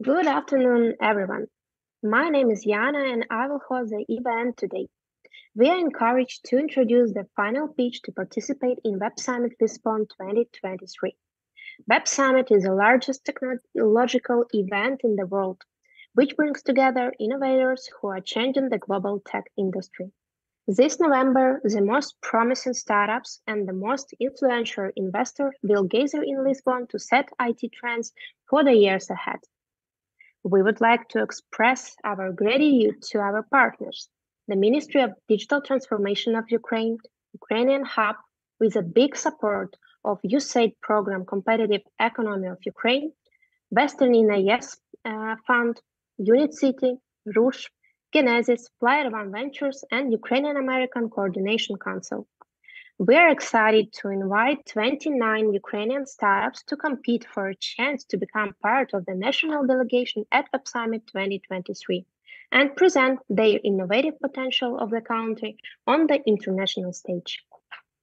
Good afternoon, everyone. My name is Yana and I will host the event today. We are encouraged to introduce the final pitch to participate in Web Summit Lisbon 2023. Web Summit is the largest technological event in the world, which brings together innovators who are changing the global tech industry. This November, the most promising startups and the most influential investors will gather in Lisbon to set IT trends for the years ahead. We would like to express our gratitude to our partners, the Ministry of Digital Transformation of Ukraine, Ukrainian Hub, with a big support of USAID Program Competitive Economy of Ukraine, WNISEF Fund, UNIT.City, ROOSH, Genesis, One Ventures, and Ukrainian American Coordination Council. We are excited to invite 29 Ukrainian startups to compete for a chance to become part of the national delegation at Web Summit 2023 and present their innovative potential of the country on the international stage.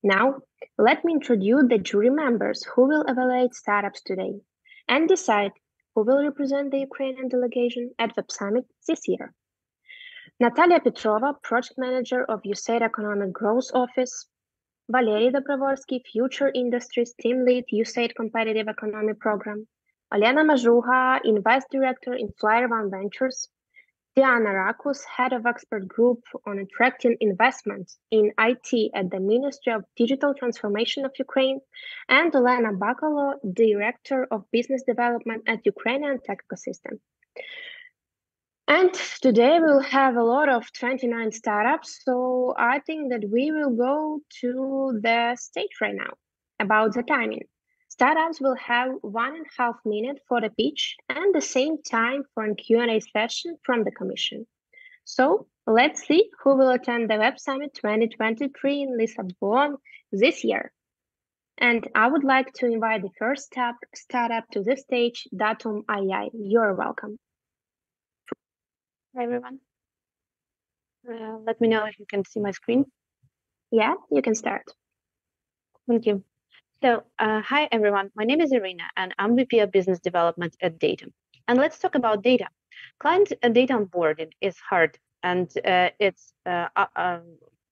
Now, let me introduce the jury members who will evaluate startups today and decide who will represent the Ukrainian delegation at Web Summit this year. Natalia Petrova, Project Manager of USAID Economic Growth Office, Valery Dobrovolsky, Future Industries Team Lead, USAID Competitive Economy Program, Olena Mazhuha, Invest Director in One Ventures, Diana Rakus, Head of Expert Group on Attracting Investments in IT at the Ministry of Digital Transformation of Ukraine, and Olena Bakalo, Director of Business Development at Ukrainian Tech Ecosystem. And today we'll have a lot of 29 startups, so I think that we will go to the stage right now. About the timing. Startups will have 1.5 minutes for the pitch and the same time for a Q&A session from the Commission. So let's see who will attend the Web Summit 2023 in Lisbon this year. And I would like to invite the first startup to the stage, Datum AI. You're welcome. Hi, everyone. Let me know if you can see my screen. Yeah, you can start. Thank you. So, hi, everyone. My name is Irina, and I'm VP of Business Development at Datum. And let's talk about data. Client data onboarding is hard, and it's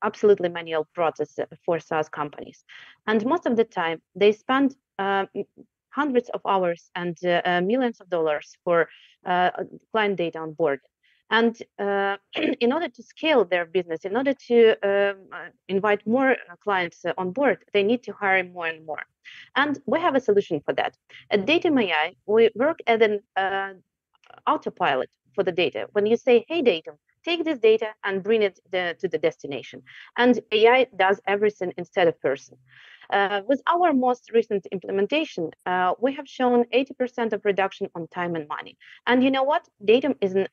absolutely manual process for SaaS companies. And most of the time, they spend hundreds of hours and millions of dollars for client data onboarding. And in order to scale their business, in order to invite more clients on board, they need to hire more and more. And we have a solution for that. At Datum AI, we work as an autopilot for the data. When you say, hey, Datum, take this data and bring it to the destination. And AI does everything instead of person. With our most recent implementation, we have shown 80% of reduction on time and money. And you know what? Datum is a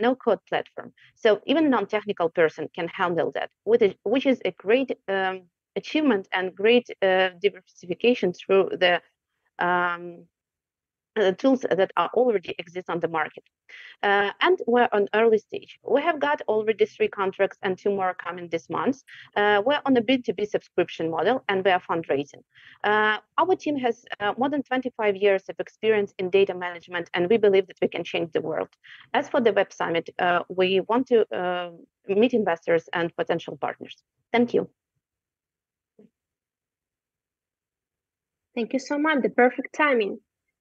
no-code platform. So even a non-technical person can handle that, which is a great achievement and great diversification through the tools that are already exist on the market. And we're on early stage. We have got already 3 contracts and 2 more coming this month. We're on a B2B subscription model and we are fundraising. Our team has more than 25 years of experience in data management, and we believe that we can change the world. As for the Web Summit, we want to meet investors and potential partners. Thank you. Thank you so much. The perfect timing.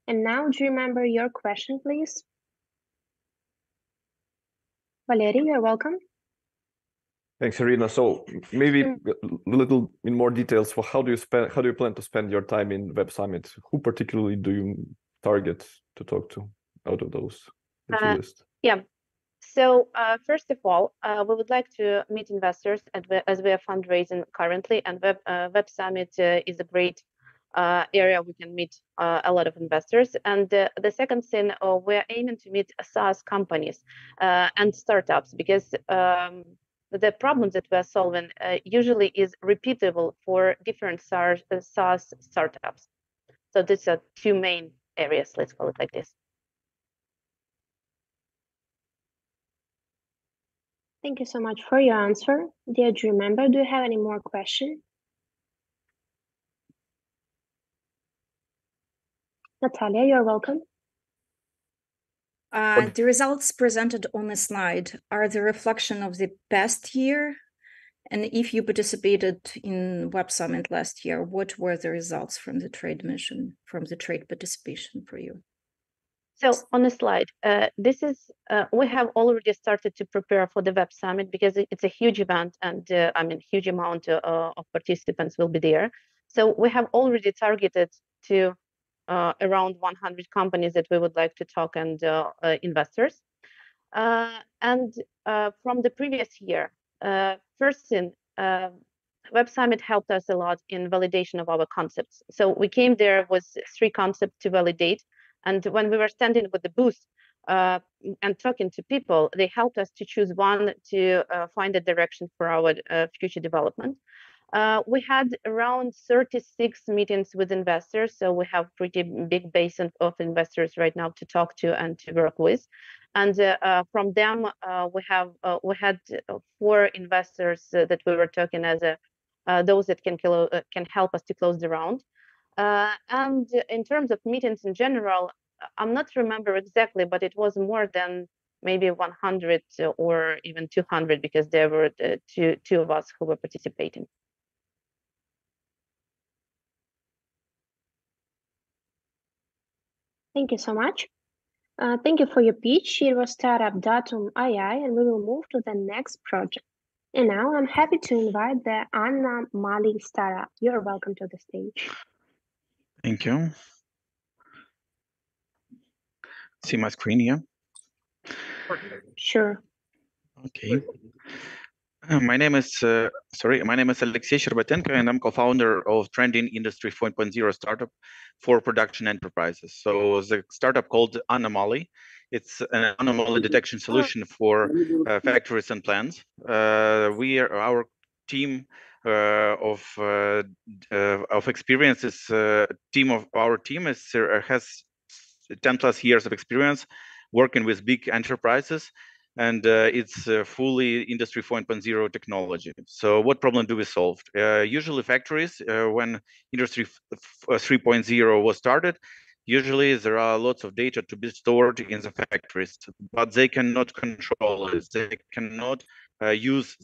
And now, do you remember your question, please? Valery, you're welcome. Thanks, Irina. So maybe a little in more details for how do you plan to spend your time in Web Summit? Who particularly do you target to talk to out of those that you list? Yeah. So first of all, we would like to meet investors as we are fundraising currently, and Web Summit is a great area we can meet a lot of investors. And the second thing, we're aiming to meet SaaS companies and startups, because the problems that we're solving usually is repeatable for different SaaS startups. So these are 2 main areas, let's call it like this. Thank you so much for your answer. Dear jury member, do you have any more questions? Natalia, you're welcome. The results presented on the slide are the reflection of the past year. And if you participated in Web Summit last year, what were the results from the trade mission, from the trade participation for you? So on the slide, this is, we have already started to prepare for the Web Summit because it's a huge event and I mean, huge amount of participants will be there. So we have already targeted to around 100 companies that we would like to talk and investors. And from the previous year, first thing, Web Summit helped us a lot in validation of our concepts. So we came there with 3 concepts to validate. And when we were standing with the booth and talking to people, they helped us to choose one to find a direction for our future development. We had around 36 meetings with investors, so we have pretty big base of investors right now to talk to and to work with. And from them, we had 4 investors that we were talking as those that can help us to close the round. And in terms of meetings in general, I'm not remember exactly, but it was more than maybe 100 or even 200 because there were two of us who were participating. Thank you so much. Thank you for your pitch. It was Startup Datum AI, and we will move to the next project. And now I'm happy to invite the Anna Mali startup. You're welcome to the stage. Thank you. See my screen here? Sure. Okay. My name is Alexey Sherbatenko, and I'm co-founder of Trending Industry 4.0 startup for production enterprises. So the startup called Anomaly. It's an anomaly detection solution for factories and plants. Our team of experience is has 10 plus years of experience working with big enterprises. And it's fully Industry 4.0 technology. So what problem do we solve? Usually factories, when Industry 3.0 was started, usually there are lots of data to be stored in the factories, but they cannot control it. They cannot use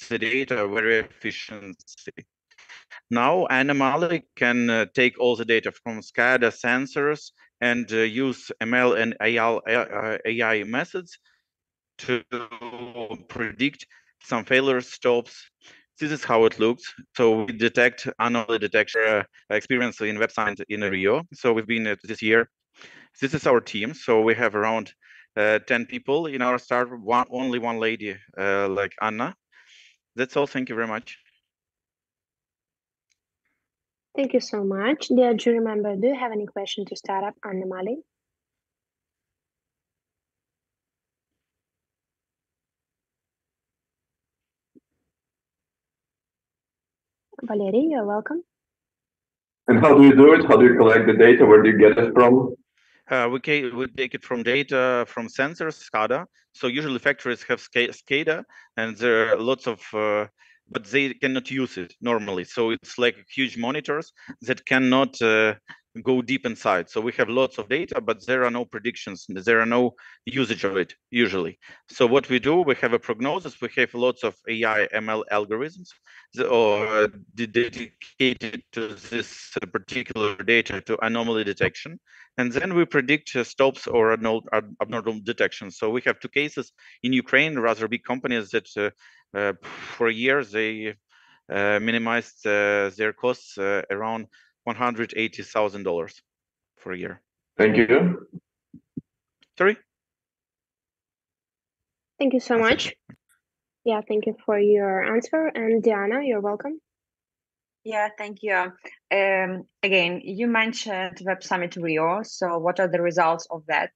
the data very efficiently. Now Anomaly can take all the data from SCADA sensors and use ML and AI methods to predict some failure stops. This is how it looks. So we detect anomaly detection experience in Web Summit in Rio. So we've been this year. This is our team. So we have around 10 people in our startup, only one lady like Anna. That's all. Thank you very much. Thank you so much. Dear jury member, do you have any question to Startup Anomaly? Valerie, you're welcome. And how do you do it? How do you collect the data? Where do you get it from? We take it from data from sensors, SCADA. So usually factories have SCADA, and there are lots of, but they cannot use it normally. So it's like huge monitors that cannot go deep inside. So we have lots of data, but there are no predictions. There are no usage of it usually. So what we do, we have a prognosis. We have lots of AI ML algorithms dedicated to this particular data to anomaly detection. And then we predict stops or abnormal detection. So we have 2 cases in Ukraine, rather big companies that for years they minimized their costs around $180,000 for a year. Thank you. Sorry? Thank you so much. Yeah, thank you for your answer. And Diana, you're welcome. Yeah, thank you. Again, you mentioned Web Summit Rio. So what are the results of that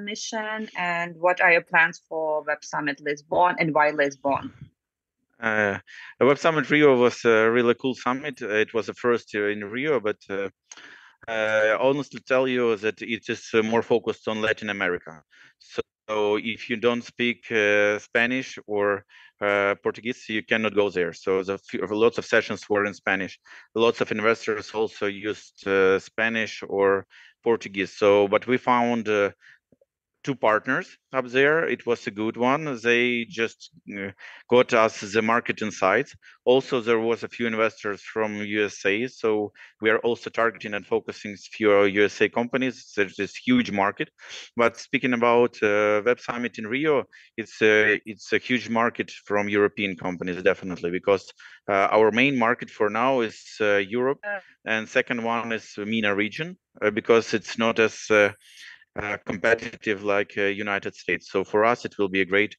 mission? And what are your plans for Web Summit Lisbon and why Lisbon? Web Summit Rio was a really cool summit. It was the first in Rio, but honestly tell you that it is more focused on Latin America. So if you don't speak Spanish or Portuguese, you cannot go there. So lots of sessions were in Spanish. Lots of investors also used Spanish or Portuguese. So, but we found to two partners up there. It was a good one. They just got us the market insights. Also, there was a few investors from USA, so we are also targeting and focusing few USA companies. There's this huge market. But speaking about Web Summit in Rio, it's a huge market from European companies, definitely, because our main market for now is Europe, and second one is MENA region, because it's not as competitive like United States. So for us, it will be a great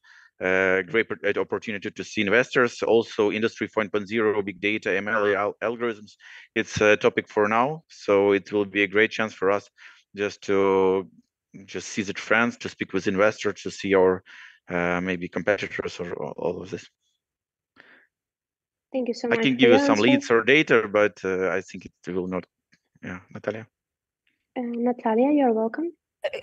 opportunity to see investors. Also, Industry 4.0, big data, ML algorithms. It's a topic for now, so it will be a great chance for us just to see the trends, to speak with investors, to see our maybe competitors or all of this. Thank you so much. I can for give you your some answer. leads or data, but I think it will not. Yeah, Natalia. Natalia, you're welcome.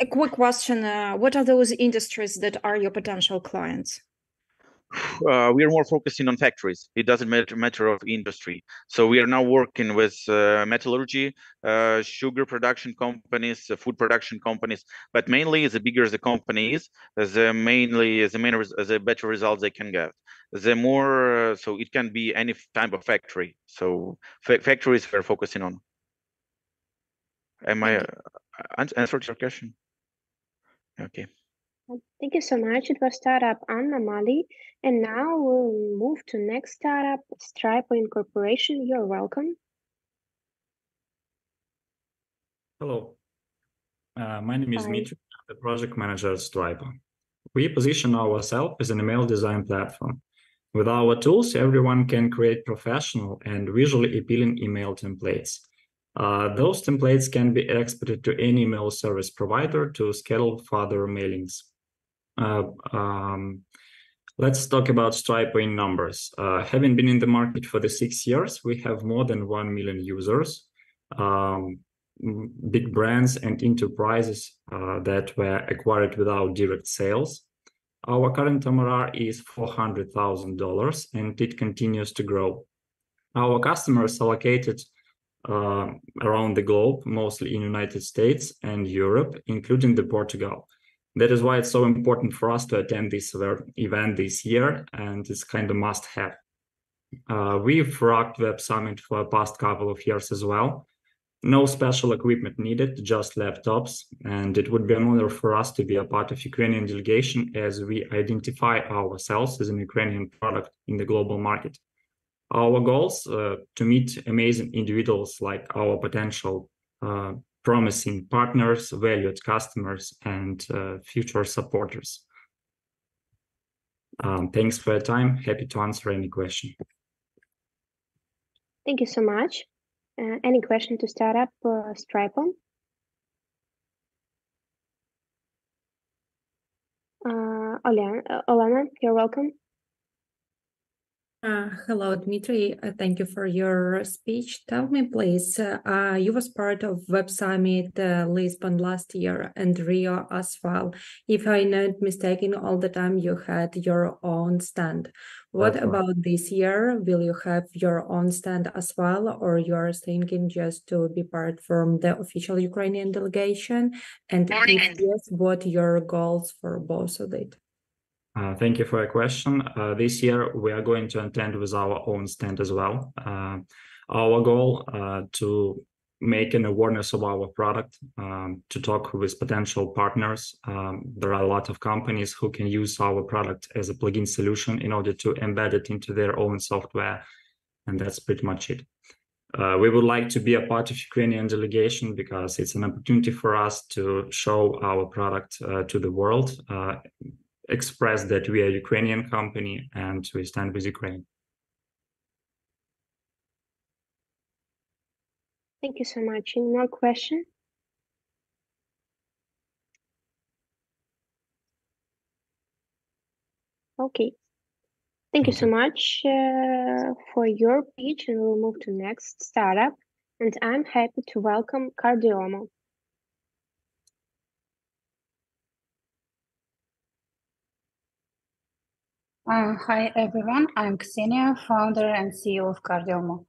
A quick question. What are those industries that are your potential clients? We are more focusing on factories. It doesn't matter of industry. So we are now working with metallurgy, sugar production companies, food production companies, but mainly the bigger the company is, the better results they can get. The more, so it can be any type of factory. So factories we're focusing on. Am I answered your question? Okay. Thank you so much. It was startup Anna Mali. And now we'll move to next startup, Stripe Incorporation. You're welcome. Hello. My name is Hi. Dmitry, I'm the project manager at Stripe. We position ourselves as an email design platform. With our tools, everyone can create professional and visually appealing email templates. Those templates can be exported to any email service provider to schedule further mailings. Let's talk about Stripe in numbers. Having been in the market for the 6 years, we have more than 1 million users, big brands and enterprises that were acquired without direct sales. Our current MRR is $400,000 and it continues to grow. Our customers are located around the globe, mostly in United States and Europe, including Portugal. That is why it's so important for us to attend this event this year, and it's kind of must-have. We've rocked Web Summit for the past couple of years as well. No special equipment needed, just laptops, and it would be an honor for us to be a part of Ukrainian delegation as we identify ourselves as an Ukrainian product in the global market. Our goals to meet amazing individuals like our potential promising partners, valued customers, and future supporters. Thanks for your time. Happy to answer any question. Thank you so much. Any question to start up Stripe on? Olena, you're welcome. Hello, Dmitry. Thank you for your speech. Tell me, please, you was part of Web Summit Lisbon last year and Rio as well. If I'm not mistaken, all the time you had your own stand. What about this year? Will you have your own stand as well, or you are thinking just to be part from the official Ukrainian delegation? And if yes, what are your goals for both of it? Thank you for your question. This year, we are going to attend with our own stand as well. Our goal to make an awareness of our product, to talk with potential partners. There are a lot of companies who can use our product as a plugin solution in order to embed it into their own software. And that's pretty much it. We would like to be a part of Ukrainian delegation because it's an opportunity for us to show our product to the world, express that we are a Ukrainian company and we stand with Ukraine. Thank you so much. Any more question? Okay. Thank you so much for your pitch, and we'll move to next startup. And I'm happy to welcome Cardiomo. Hi everyone, I'm Ksenia, founder and CEO of Cardiomo.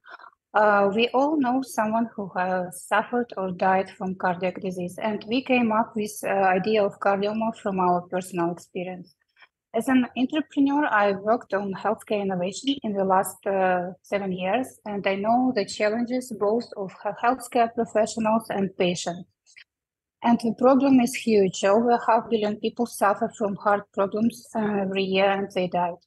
We all know someone who has suffered or died from cardiac disease, and we came up with the idea of cardioma from our personal experience. As an entrepreneur, I worked on healthcare innovation in the last 7 years, and I know the challenges both of healthcare professionals and patients. And the problem is huge. Over 500 million people suffer from heart problems every year, and they died.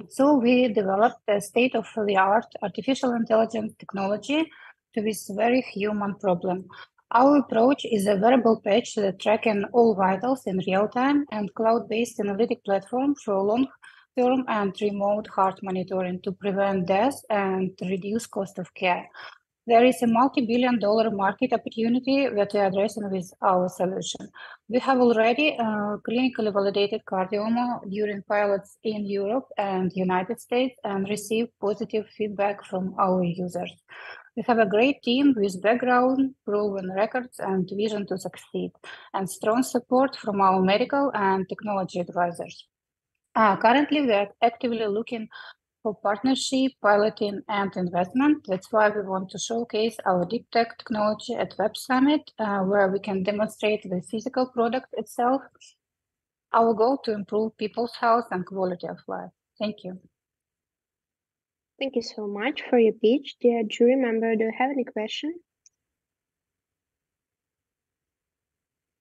So we developed a state-of-the-art artificial intelligence technology to this very human problem. Our approach is a wearable patch that tracks all vitals in real time and cloud-based analytic platform for long-term and remote heart monitoring to prevent death and reduce cost of care. There is a multi-billion-dollar market opportunity that we are addressing with our solution. We have already clinically validated cardioma during pilots in Europe and United States and received positive feedback from our users. We have a great team with background, proven records, and vision to succeed, and strong support from our medical and technology advisors. Currently, we are actively looking for partnership, piloting, and investment. That's why we want to showcase our deep tech technology at Web Summit, where we can demonstrate the physical product itself. Our goal to improve people's health and quality of life. Thank you. Thank you so much for your pitch. Dear jury member, do you have any question?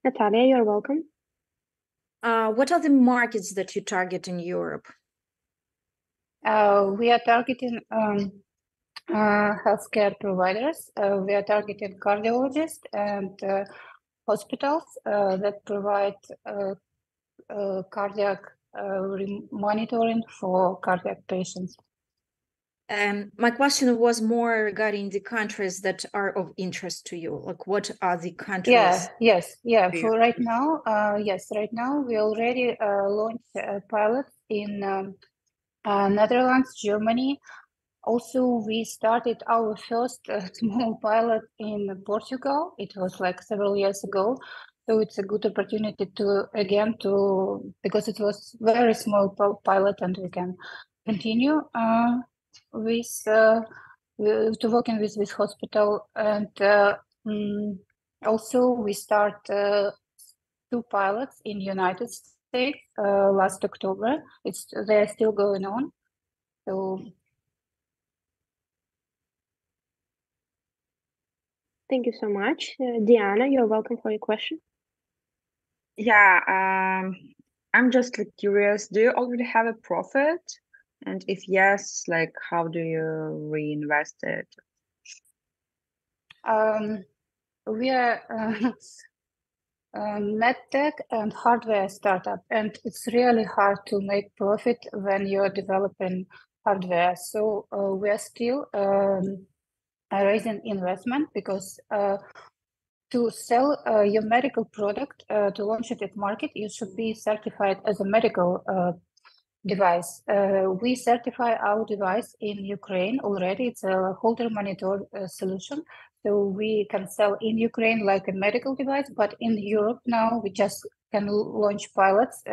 Natalia, you're welcome. What are the markets that you target in Europe? We are targeting healthcare providers. We are targeting cardiologists and hospitals that provide cardiac monitoring for cardiac patients. My question was more regarding the countries that are of interest to you. Like, what are the countries? Yes. For right now, right now we already launched pilots in Netherlands, Germany. Also, we started our first small pilot in Portugal. It was like several years ago. So it's a good opportunity because it was very small pilot, and we can continue to working with this hospital. And also we start 2 pilots in United States last October. They're still going on. So thank you so much. Diana, you're welcome for your question. Yeah, I'm just curious, do you already have a profit? And if yes, like how do you reinvest it? We are medtech and hardware startup, and it's really hard to make profit when you're developing hardware. So we are still raising investment because to sell your medical product, to launch it at market, you should be certified as a medical device. We certify our device in Ukraine already. It's a holder monitor solution. So we can sell in Ukraine like a medical device, but in Europe now we just can launch pilots,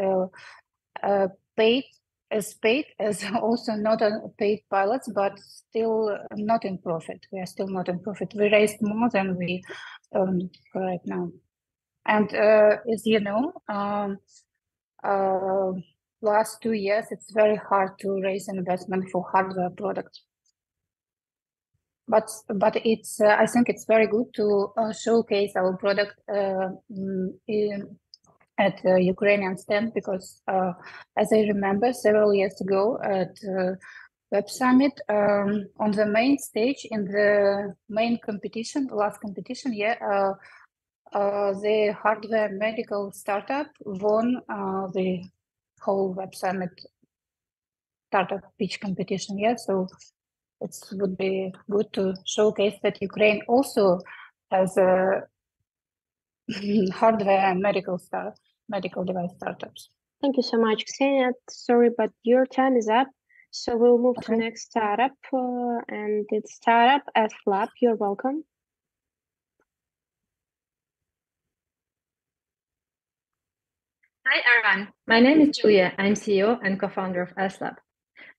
paid as also not paid pilots, but still not in profit. We are still not in profit. We raised more than we earn right now. And as you know, last 2 years, it's very hard to raise investment for hardware products. But it's I think it's very good to showcase our product at the Ukrainian stand, because as I remember several years ago at Web Summit, on the main stage in the main competition, last competition, the hardware medical startup won the whole Web Summit startup pitch competition. So it would be good to showcase that Ukraine also has a hardware and medical device startups. Thank you so much, Ksenia. Sorry, but your time is up. So we'll move to next startup, and it's startup SLab. You're welcome. Hi, everyone. My name is Julia. I'm CEO and co-founder of SLab.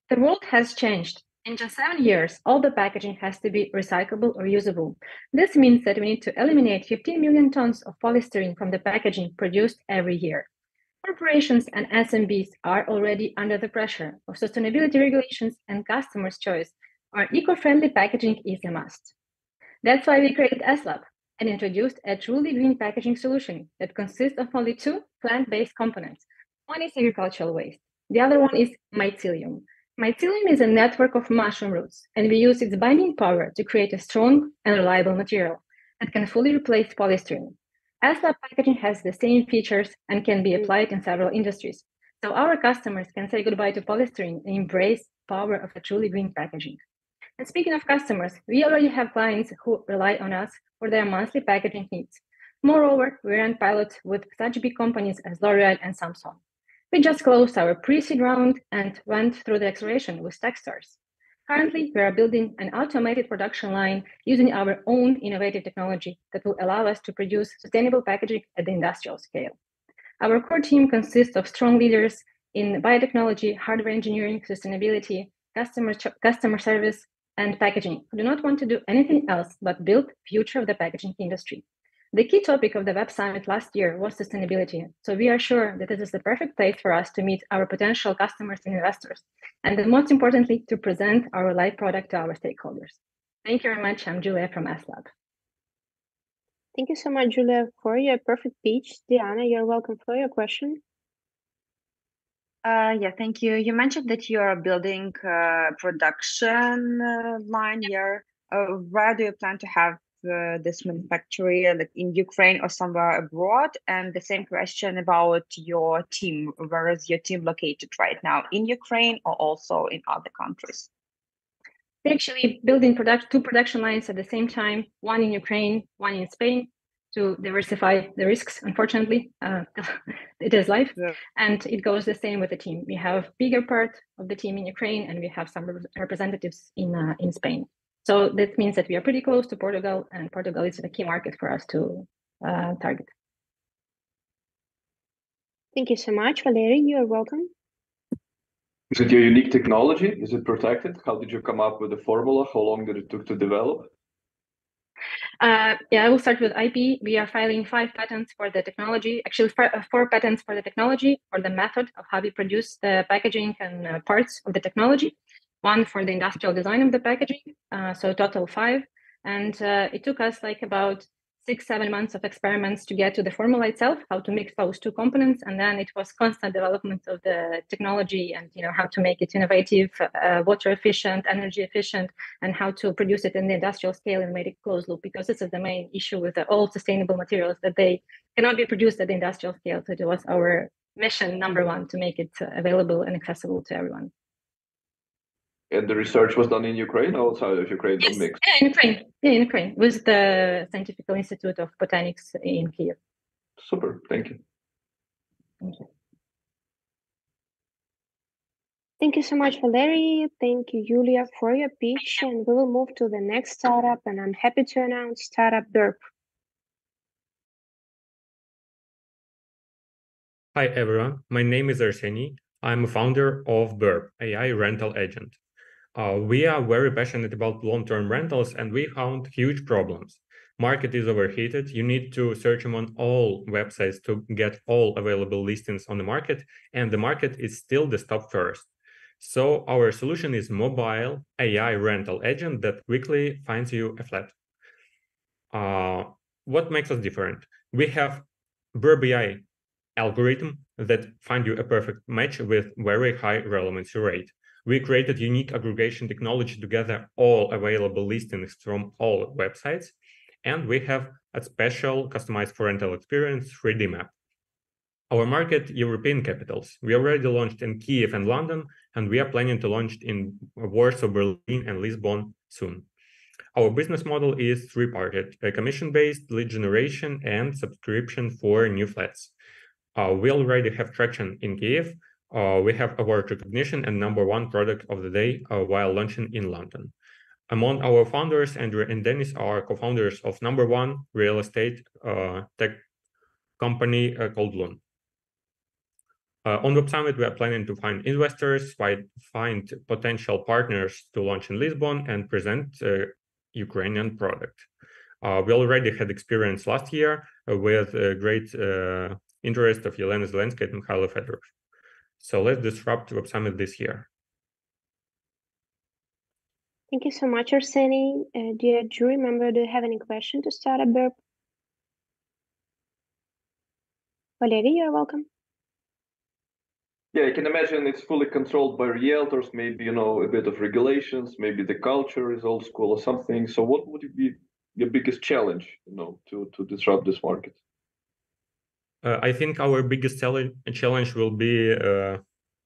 The world has changed. In just 7 years, all the packaging has to be recyclable or usable. This means that we need to eliminate 15 million tons of polystyrene from the packaging produced every year. Corporations and SMBs are already under the pressure of sustainability regulations and customers' choice, where eco-friendly packaging is a must. That's why we created SLab and introduced a truly green packaging solution that consists of only 2 plant-based components. One is agricultural waste. The other one is mycelium. Mycelium is a network of mushroom roots, and we use its binding power to create a strong and reliable material that can fully replace polystyrene. SLab packaging has the same features and can be applied in several industries. So our customers can say goodbye to polystyrene and embrace the power of a truly green packaging. And speaking of customers, we already have clients who rely on us for their monthly packaging needs. Moreover, we ran pilots with such big companies as L'Oreal and Samsung. We just closed our pre-seed round and went through the acceleration with Techstars. Currently, we are building an automated production line using our own innovative technology that will allow us to produce sustainable packaging at the industrial scale. Our core team consists of strong leaders in biotechnology, hardware engineering, sustainability, customer service, and packaging who do not want to do anything else but build the future of the packaging industry. The key topic of the Web Summit last year was sustainability, so we are sure that this is the perfect place for us to meet our potential customers and investors, and then most importantly, to present our live product to our stakeholders. Thank you very much. I'm Julia from SLab. Thank you so much, Julia, for your perfect pitch. Diana, you're welcome for your question. Yeah, thank you. You mentioned that you are building a production line here. Where do you plan to have this manufacturing, like in Ukraine or somewhere abroad? And the same question about your team. Where is your team located right now? In Ukraine or also in other countries? We're actually building 2 production lines at the same time, one in Ukraine, one in Spain, to diversify the risks, unfortunately. It is life. Yeah. And it goes the same with the team. We have bigger part of the team in Ukraine, and we have some representatives in Spain. So that means that we are pretty close to Portugal, and Portugal is a key market for us to target. Thank you so much, Valerie. You are welcome. Is it your unique technology? Is it protected? How did you come up with the formula? How long did it take to develop? Yeah, I will start with IP. We are filing 5 patents for the technology, actually 4 patents for the technology, or the method of how we produce the packaging and parts of the technology. 1 for the industrial design of the packaging, so total 5. And it took us like about 6-7 months of experiments to get to the formula itself, how to mix those 2 components, and then it was constant development of the technology and how to make it innovative, water efficient, energy efficient, and how to produce it in the industrial scale and make it closed loop, because this is the main issue with all sustainable materials, that they cannot be produced at the industrial scale. So it was our mission number 1 to make it available and accessible to everyone. And the research was done in Ukraine or outside of Ukraine? Yes. Mixed? Yeah, in Ukraine. Yeah, in Ukraine, with the Scientific Institute of Botanics in Kyiv. Super, thank you. Thank you. Thank you so much, Valerie. Thank you, Julia, for your pitch. And we will move to the next startup, and I'm happy to announce startup Burp. Hi, everyone. My name is Arseny. I'm a founder of Burp, AI rental agent. We are very passionate about long-term rentals, and we found huge problems. Market is overheated. You need to search among all websites to get all available listings on the market, and the market is still the stop first. So our solution is mobile AI rental agent that quickly finds you a flat. What makes us different? We have Burp AI algorithm that find you a perfect match with very high relevancy rate. We created unique aggregation technology to gather all available listings from all websites, and we have a special customized for rental experience 3D map. Our market, European capitals. We already launched in Kyiv and London, and we are planning to launch in Warsaw, Berlin, and Lisbon soon. Our business model is 3-parted: commission-based, lead generation, and subscription for new flats. We already have traction in Kyiv. We have award recognition and #1 product of the day while launching in London. Among our founders, Andrew and Dennis are co-founders of #1 real estate tech company called Loon. On Web Summit, we are planning to find investors, find potential partners to launch in Lisbon, and present Ukrainian product. We already had experience last year with great interest of Yelena Zelensky and Mikhailo Fedorov. So let's disrupt Web Summit this year. Thank you so much, Arseny. Dear jury member, do you have any question to start up, Burp? Valery, you're welcome. Yeah, I can imagine it's fully controlled by realtors, maybe, you know, a bit of regulations, maybe the culture is old school or something. So what would be your biggest challenge, you know, to disrupt this market? I think our biggest challenge will be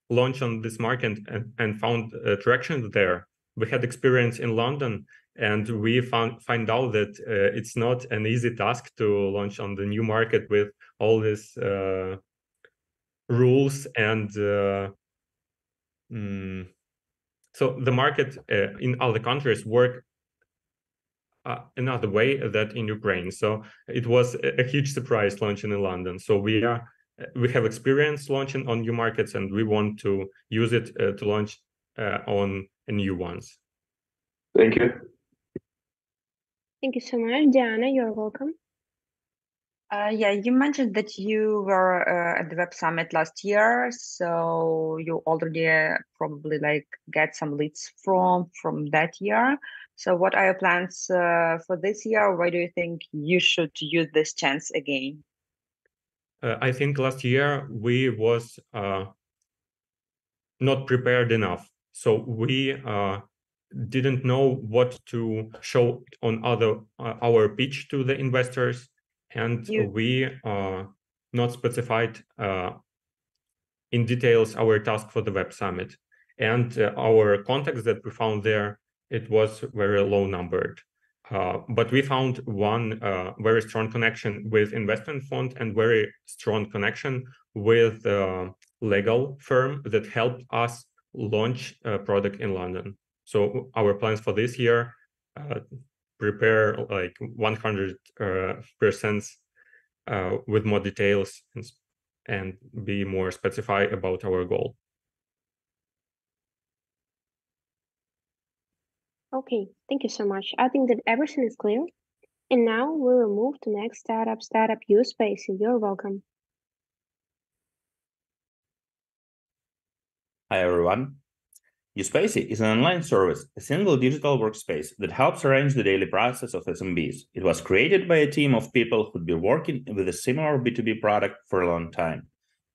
launch on this market and found traction there. We had experience in London, and we find out that it's not an easy task to launch on the new market with all these rules and so the market in other countries work another way that in Ukraine. So it was a huge surprise launching in London. So we have experience launching on new markets, and we want to use it to launch on new ones. Thank you. Thank you so much. Diana, you're welcome. Yeah, you mentioned that you were at the Web Summit last year, so you already probably like get some leads from that year. So what are your plans for this year? Why do you think you should use this chance again? I think last year we was not prepared enough. So we didn't know what to show on our pitch to the investors. And we not specified in details our task for the Web Summit. And our contacts that we found there, it was very low numbered. But we found one very strong connection with investment fund and very strong connection with a legal firm that helped us launch a product in London. So our plans for this year, prepare like 100% with more details and be more specified about our goal. Okay, thank you so much. I think that everything is clear. And now we will move to next startup USAID. You're welcome. Hi, everyone. USAID is an online service, a single digital workspace that helps arrange the daily process of SMBs. It was created by a team of people who'd been working with a similar B2B product for a long time.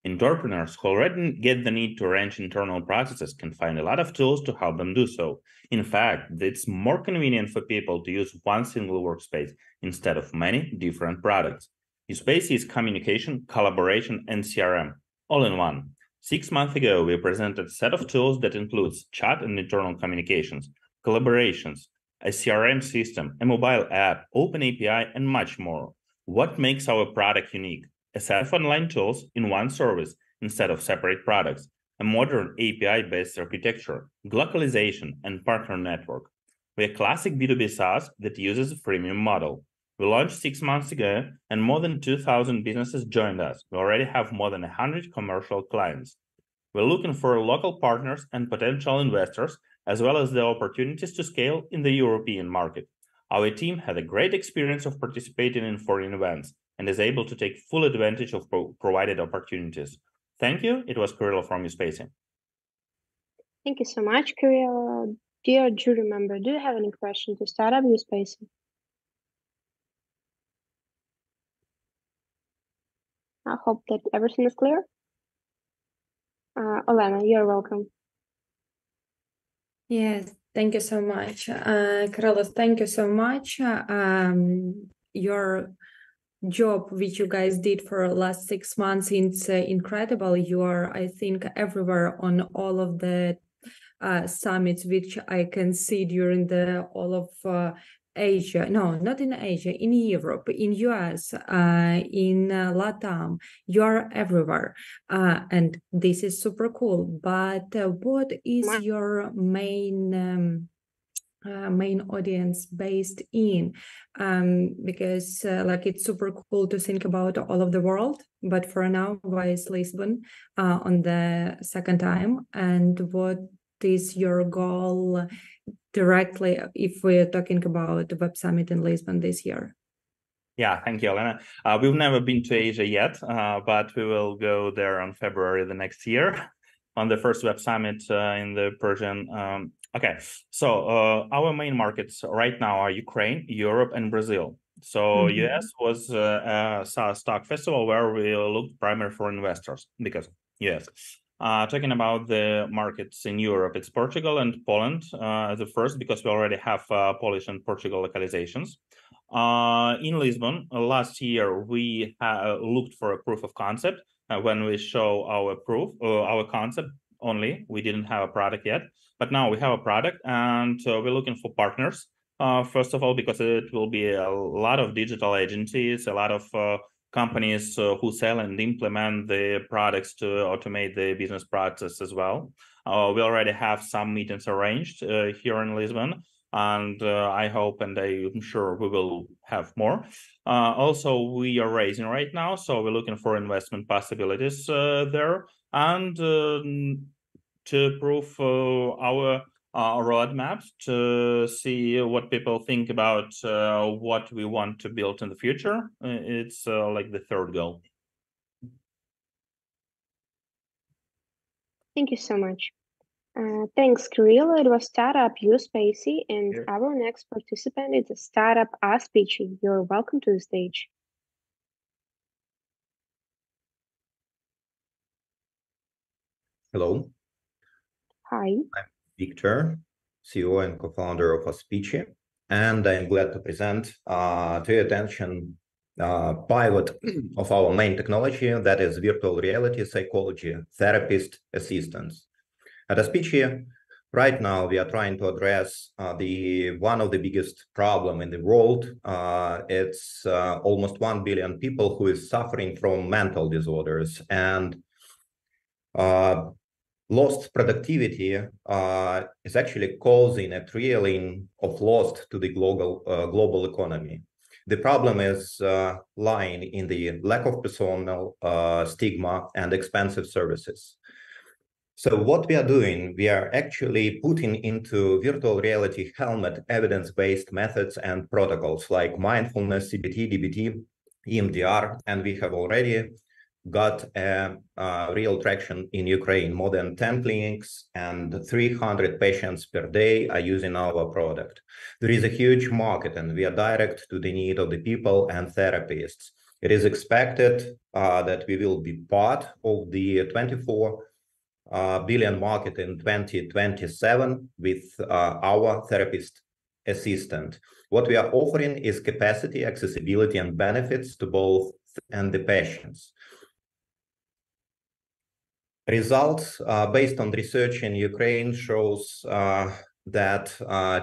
Entrepreneurs who already get the need to arrange internal processes can find a lot of tools to help them do so. In fact, it's more convenient for people to use one single workspace instead of many different products. USAID is communication, collaboration, and CRM, all in one. 6 months ago, we presented a set of tools that includes chat and internal communications, collaborations, a CRM system, a mobile app, open API, and much more. What makes our product unique? A set of online tools in one service instead of separate products, a modern API-based architecture, globalization, and partner network. We're a classic B2B SaaS that uses a freemium model. We launched 6 months ago, and more than 2,000 businesses joined us. We already have more than 100 commercial clients. We're looking for local partners and potential investors, as well as the opportunities to scale in the European market. Our team had a great experience of participating in foreign events and is able to take full advantage of provided opportunities. Thank you. It was Kirill from USAID. Thank you so much, Kirill. Dear jury member, do you have any question to start up USAID? I hope that everything is clear. Olena, you're welcome. Yes, thank you so much. Carlos, thank you so much. Your job which you guys did for the last 6 months, it's incredible. You are, I think, everywhere on all of the summits which I can see during all of Asia, no, not in Asia, in Europe, in US, in LATAM, you are everywhere. And this is super cool. But what is your main main audience based in? Because like it's super cool to think about all of the world, but for now, why is Lisbon on the second time? And what is your goal directly if we're talking about the Web Summit in Lisbon this year? Yeah, thank you, Elena. We've never been to Asia yet, but we will go there on February the next year on the first Web Summit in the Persian. Okay, so our main markets right now are Ukraine, Europe, and Brazil. So US was a stock festival where we looked primarily for investors because US. Talking about the markets in Europe, it's Portugal and Poland as the first because we already have Polish and Portugal localizations. In Lisbon, last year, we looked for a proof of concept when we show our concept only. We didn't have a product yet, but now we have a product and we're looking for partners. First of all, because it will be a lot of digital agencies, a lot of companies who sell and implement the products to automate the business process as well. We already have some meetings arranged here in Lisbon. And I hope and I'm sure we will have more. Also, we are raising right now, so we're looking for investment possibilities there and to prove our roadmaps to see what people think about what we want to build in the future. It's like the third goal. Thank you so much. Thanks, Kirill. It was Startup USAID, and our next participant is a Startup Aspici. You're welcome to the stage. Hello. Hi. I'm Victor, CEO and co-founder of Aspici, and I'm glad to present to your attention pivot of our main technology, that is virtual reality psychology therapist assistance. At Aspici, right now we are trying to address one of the biggest problem in the world. It's almost 1 billion people who is suffering from mental disorders, and lost productivity is actually causing a trillion of loss to the global economy. The problem is lying in the lack of personal stigma and expensive services. So what we are doing, we are actually putting into virtual reality helmet evidence-based methods and protocols like mindfulness, CBT, DBT, EMDR, and we have already got real traction in Ukraine. More than 10 clinics and 300 patients per day are using our product. There is a huge market and we are direct to the need of the people and therapists. It is expected that we will be part of the 24 billion market in 2027 with our therapist assistant. What we are offering is capacity, accessibility, and benefits to both and the patients. Results based on research in Ukraine shows that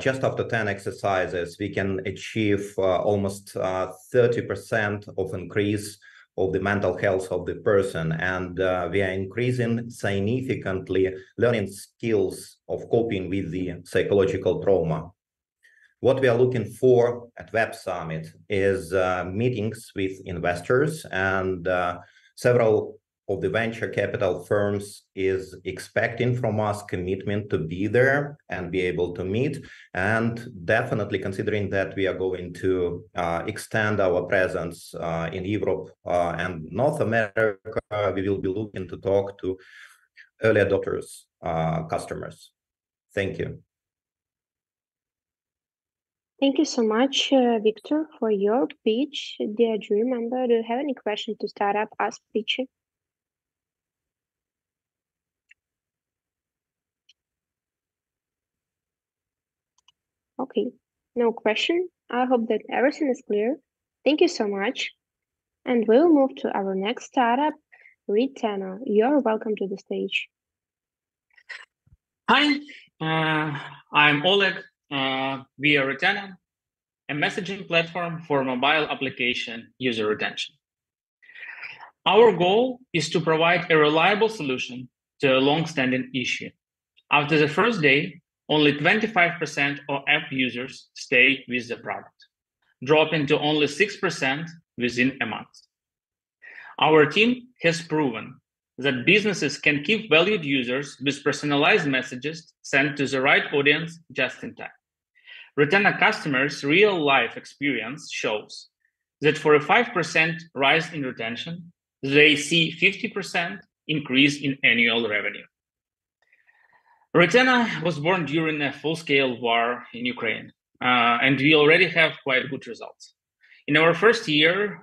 just after 10 exercises, we can achieve almost 30% of increase of the mental health of the person, and we are increasing significantly learning skills of coping with the psychological trauma. What we are looking for at Web Summit is meetings with investors, and several of the venture capital firms is expecting from us commitment to be there and be able to meet, and definitely considering that we are going to extend our presence in Europe and North America, we will be looking to talk to early adopters, customers. Thank you. Thank you so much, Victor, for your pitch. Dear jury member, do you have any questions to start up Aspici? Okay, no question. I hope that everything is clear. Thank you so much. And we'll move to our next startup, Retana. You're welcome to the stage. Hi, I'm Oleg via Retana, a messaging platform for mobile application user retention. Our goal is to provide a reliable solution to a long-standing issue. After the first day, only 25% of app users stay with the product, dropping to only 6% within a month. Our team has proven that businesses can keep valued users with personalized messages sent to the right audience just in time. Retena customers' real-life experience shows that for a 5% rise in retention, they see 50% increase in annual revenue. Retena was born during a full-scale war in Ukraine, and we already have quite good results. In our first year,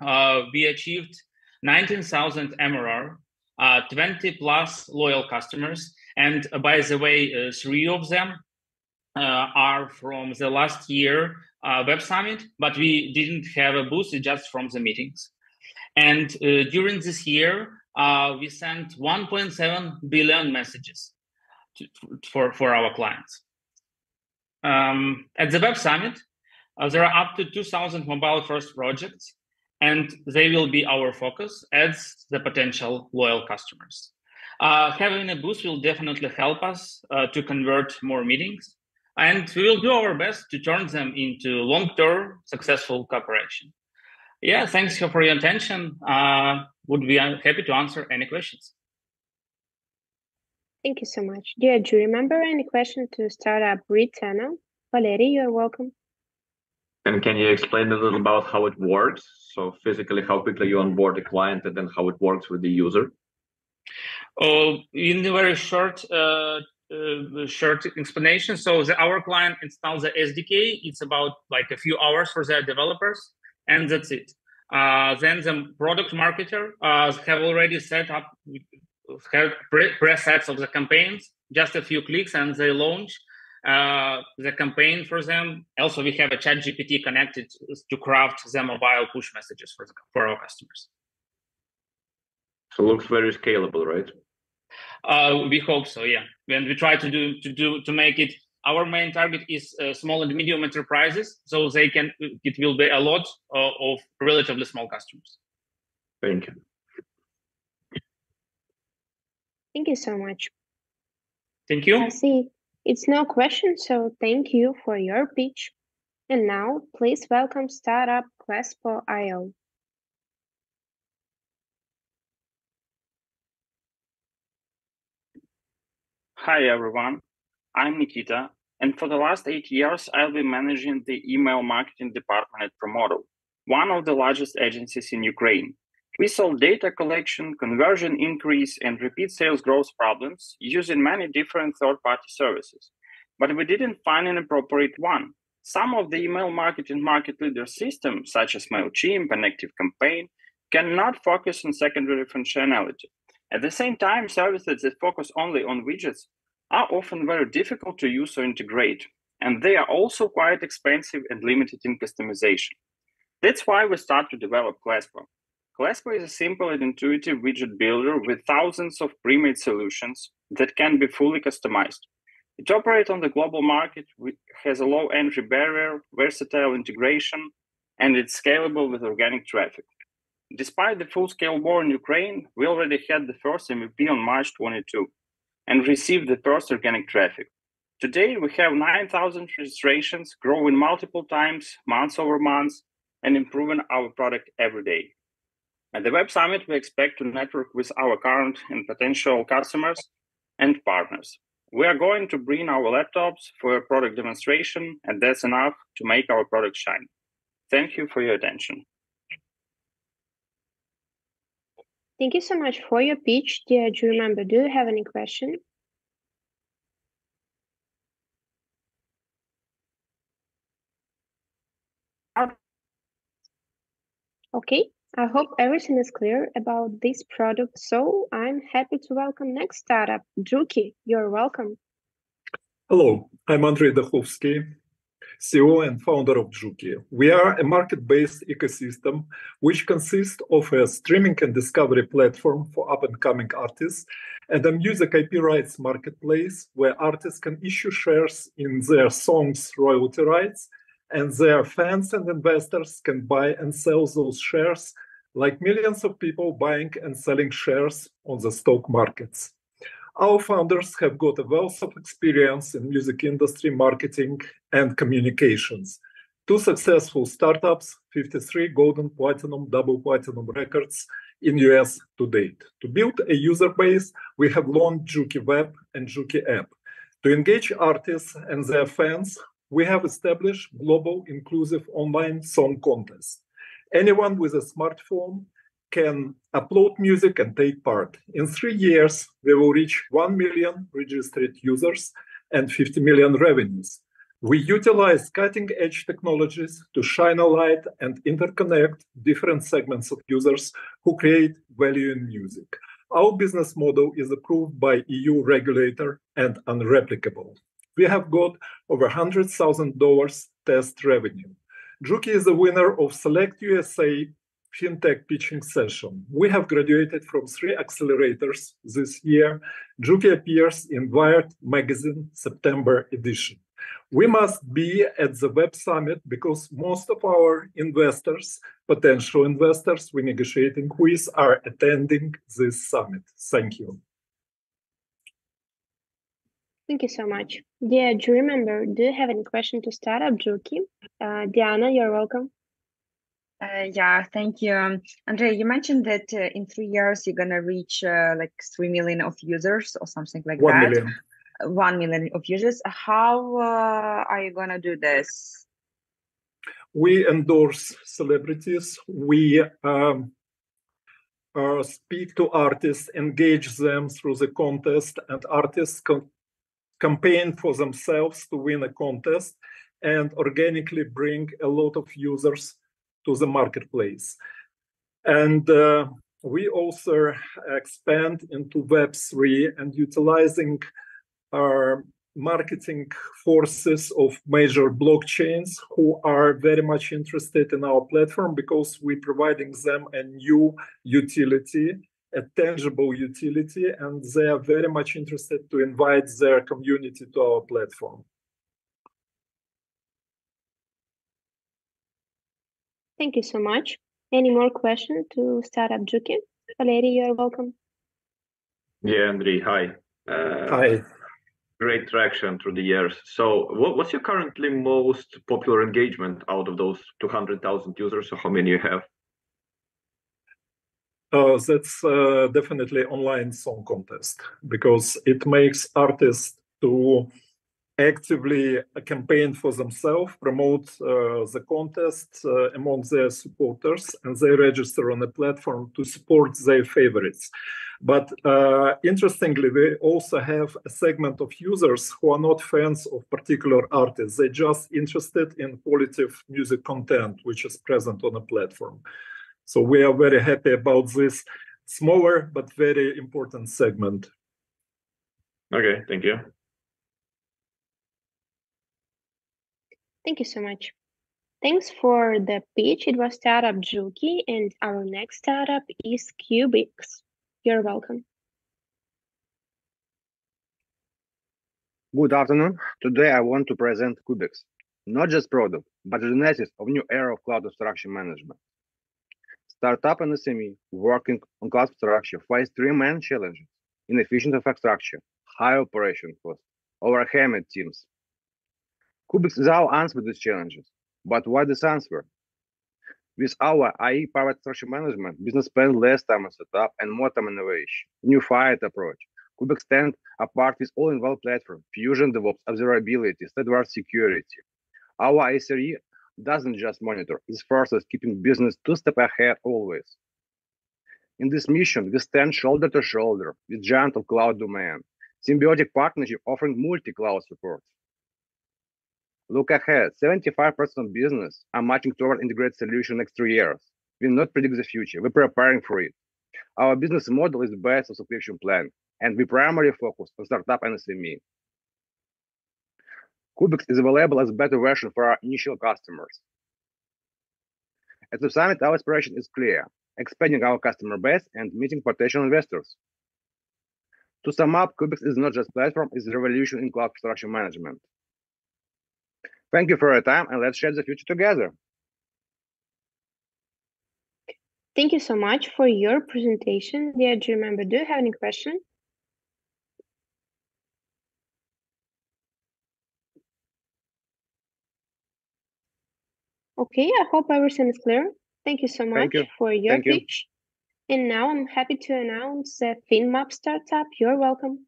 we achieved 19,000 MRR, 20 plus loyal customers. And by the way, 3 of them are from the last year Web Summit, but we didn't have a booth, just from the meetings. And during this year, we sent 1.7 billion messages for our clients. At the Web Summit, there are up to 2,000 mobile-first projects, and they will be our focus as the potential loyal customers. Having a booth will definitely help us to convert more meetings, and we will do our best to turn them into long-term successful cooperation. Yeah, thanks for your attention. Would be happy to answer any questions. Thank you so much. Do you remember any question to startup Retena? Valery, you're welcome. And can you explain a little about how it works? So physically, how quickly you onboard the client, and then how it works with the user? In a very short explanation. So our client installs the SDK. It's about like a few hours for their developers, and that's it. Then the product marketer have already set up presets of the campaigns, just a few clicks, and they launch the campaign for them. Also, we have a ChatGPT connected to craft the mobile push messages for our customers. So it looks very scalable, right? We hope so, yeah. And we try to make it. Our main target is small and medium enterprises, so it will be a lot of relatively small customers. Thank you. Thank you so much. Thank you. I see it's no question, so thank you for your pitch. And now, please welcome startup Crespo.io. Hi, everyone. I'm Nikita, and for the last 8 years, I've been managing the email marketing department at Promodo, one of the largest agencies in Ukraine. We solve data collection, conversion increase, and repeat sales growth problems using many different third-party services. But we didn't find an appropriate one. Some of the email marketing market leader systems, such as MailChimp and ActiveCampaign, cannot focus on secondary functionality. At the same time, services that focus only on widgets are often very difficult to use or integrate, and they are also quite expensive and limited in customization. That's why we start to develop Crespo. Crespo is a simple and intuitive widget builder with thousands of pre-made solutions that can be fully customized. It operates on the global market, has a low entry barrier, versatile integration, and it's scalable with organic traffic. Despite the full-scale war in Ukraine, we already had the first MVP on March 22 and received the first organic traffic. Today, we have 9,000 registrations, growing multiple times, months over months, and improving our product every day. At the Web Summit, we expect to network with our current and potential customers and partners. We are going to bring our laptops for a product demonstration, and that's enough to make our product shine. Thank you for your attention. Thank you so much for your pitch. Dear, do you remember, do you have any question? Okay, I hope everything is clear about this product. So I'm happy to welcome next startup, Juki. You're welcome. Hello, I'm Andrei Dakhovsky, CEO and founder of Juki. We are a market-based ecosystem which consists of a streaming and discovery platform for up-and-coming artists and a music IP rights marketplace where artists can issue shares in their songs' royalty rights, and their fans and investors can buy and sell those shares like millions of people buying and selling shares on the stock markets. Our founders have got a wealth of experience in music industry, marketing, and communications. 2 successful startups, 53 golden, platinum, double platinum records in US to date. To build a user base, we have launched Juki Web and Juki App. To engage artists and their fans, we have established global inclusive online song contest. Anyone with a smartphone can upload music and take part. In 3 years, we will reach 1 million registered users and 50 million revenues. We utilize cutting-edge technologies to shine a light and interconnect different segments of users who create value in music. Our business model is approved by EU regulator and unreplicable. We have got over $100,000 test revenue. Juki is the winner of Select USA FinTech pitching session. We have graduated from 3 accelerators this year. Juki appears in Wired magazine September edition. We must be at the Web Summit because most of our investors, potential investors we're negotiating with, are attending this summit. Thank you. Thank you so much. Dear jury member, do you have any question to start up, Juki? Diana, you're welcome. Yeah, thank you. Andrei, you mentioned that in 3 years, you're going to reach like 3 million of users or something like 1 that. million. 1 million of users. How are you going to do this? We endorse celebrities. We speak to artists, engage them through the contest, and artists campaign for themselves to win a contest and organically bring a lot of users to the marketplace. And we also expand into Web3 and utilizing our marketing forces of major blockchains who are very much interested in our platform because we're providing them a new utility, a tangible utility, and they are very much interested to invite their community to our platform. Thank you so much. Any more questions to Startup Juki? Valery, you're welcome. Yeah, Andrei, hi. Hi. Great traction through the years. So what's your currently most popular engagement out of those 200,000 users? So how many you have? That's definitely online song contest because it makes artists to actively campaign for themselves, promote the contest among their supporters, and they register on the platform to support their favorites. But interestingly, we also have a segment of users who are not fans of particular artists. They're just interested in quality of music content, which is present on the platform. So we are very happy about this smaller but very important segment. Okay, thank you. Thank you so much. Thanks for the pitch. It was Startup Juki, and our next startup is Cubix. You're welcome. Good afternoon. Today I want to present Cubix, not just product, but the genesis of new era of cloud abstraction management. Startup and SME working on cloud abstraction face 3 main challenges: inefficient infrastructure, high operation costs, overwhelmed teams. Cubix is our answer to these challenges. But why this answer? With our AI-powered abstraction management, business spends less time on setup and more time on innovation. Unified approach. Cubix stands apart with all-in-one platform, Fusion, DevOps, observability, state-of-the-art security. Our SRE doesn't just monitor, it's forces keeping business 2 steps ahead always. In this mission, we stand shoulder to shoulder with giant of cloud domain, symbiotic partnership offering multi-cloud support. Look ahead, 75% of business are marching toward integrated solution next 3 years. We not predict the future, we're preparing for it. Our business model is based on subscription plan, and we primarily focus on startup and SME. Cubix is available as a better version for our initial customers. At the summit, our aspiration is clear, expanding our customer base and meeting potential investors. To sum up, Cubix is not just platform, it's a revolution in cloud abstraction management. Thank you for your time, and let's share the future together. Thank you so much for your presentation. Dear jury member, do you have any question? Okay, I hope everything is clear. Thank you so much for your pitch. And now I'm happy to announce FinMap startup. You're welcome.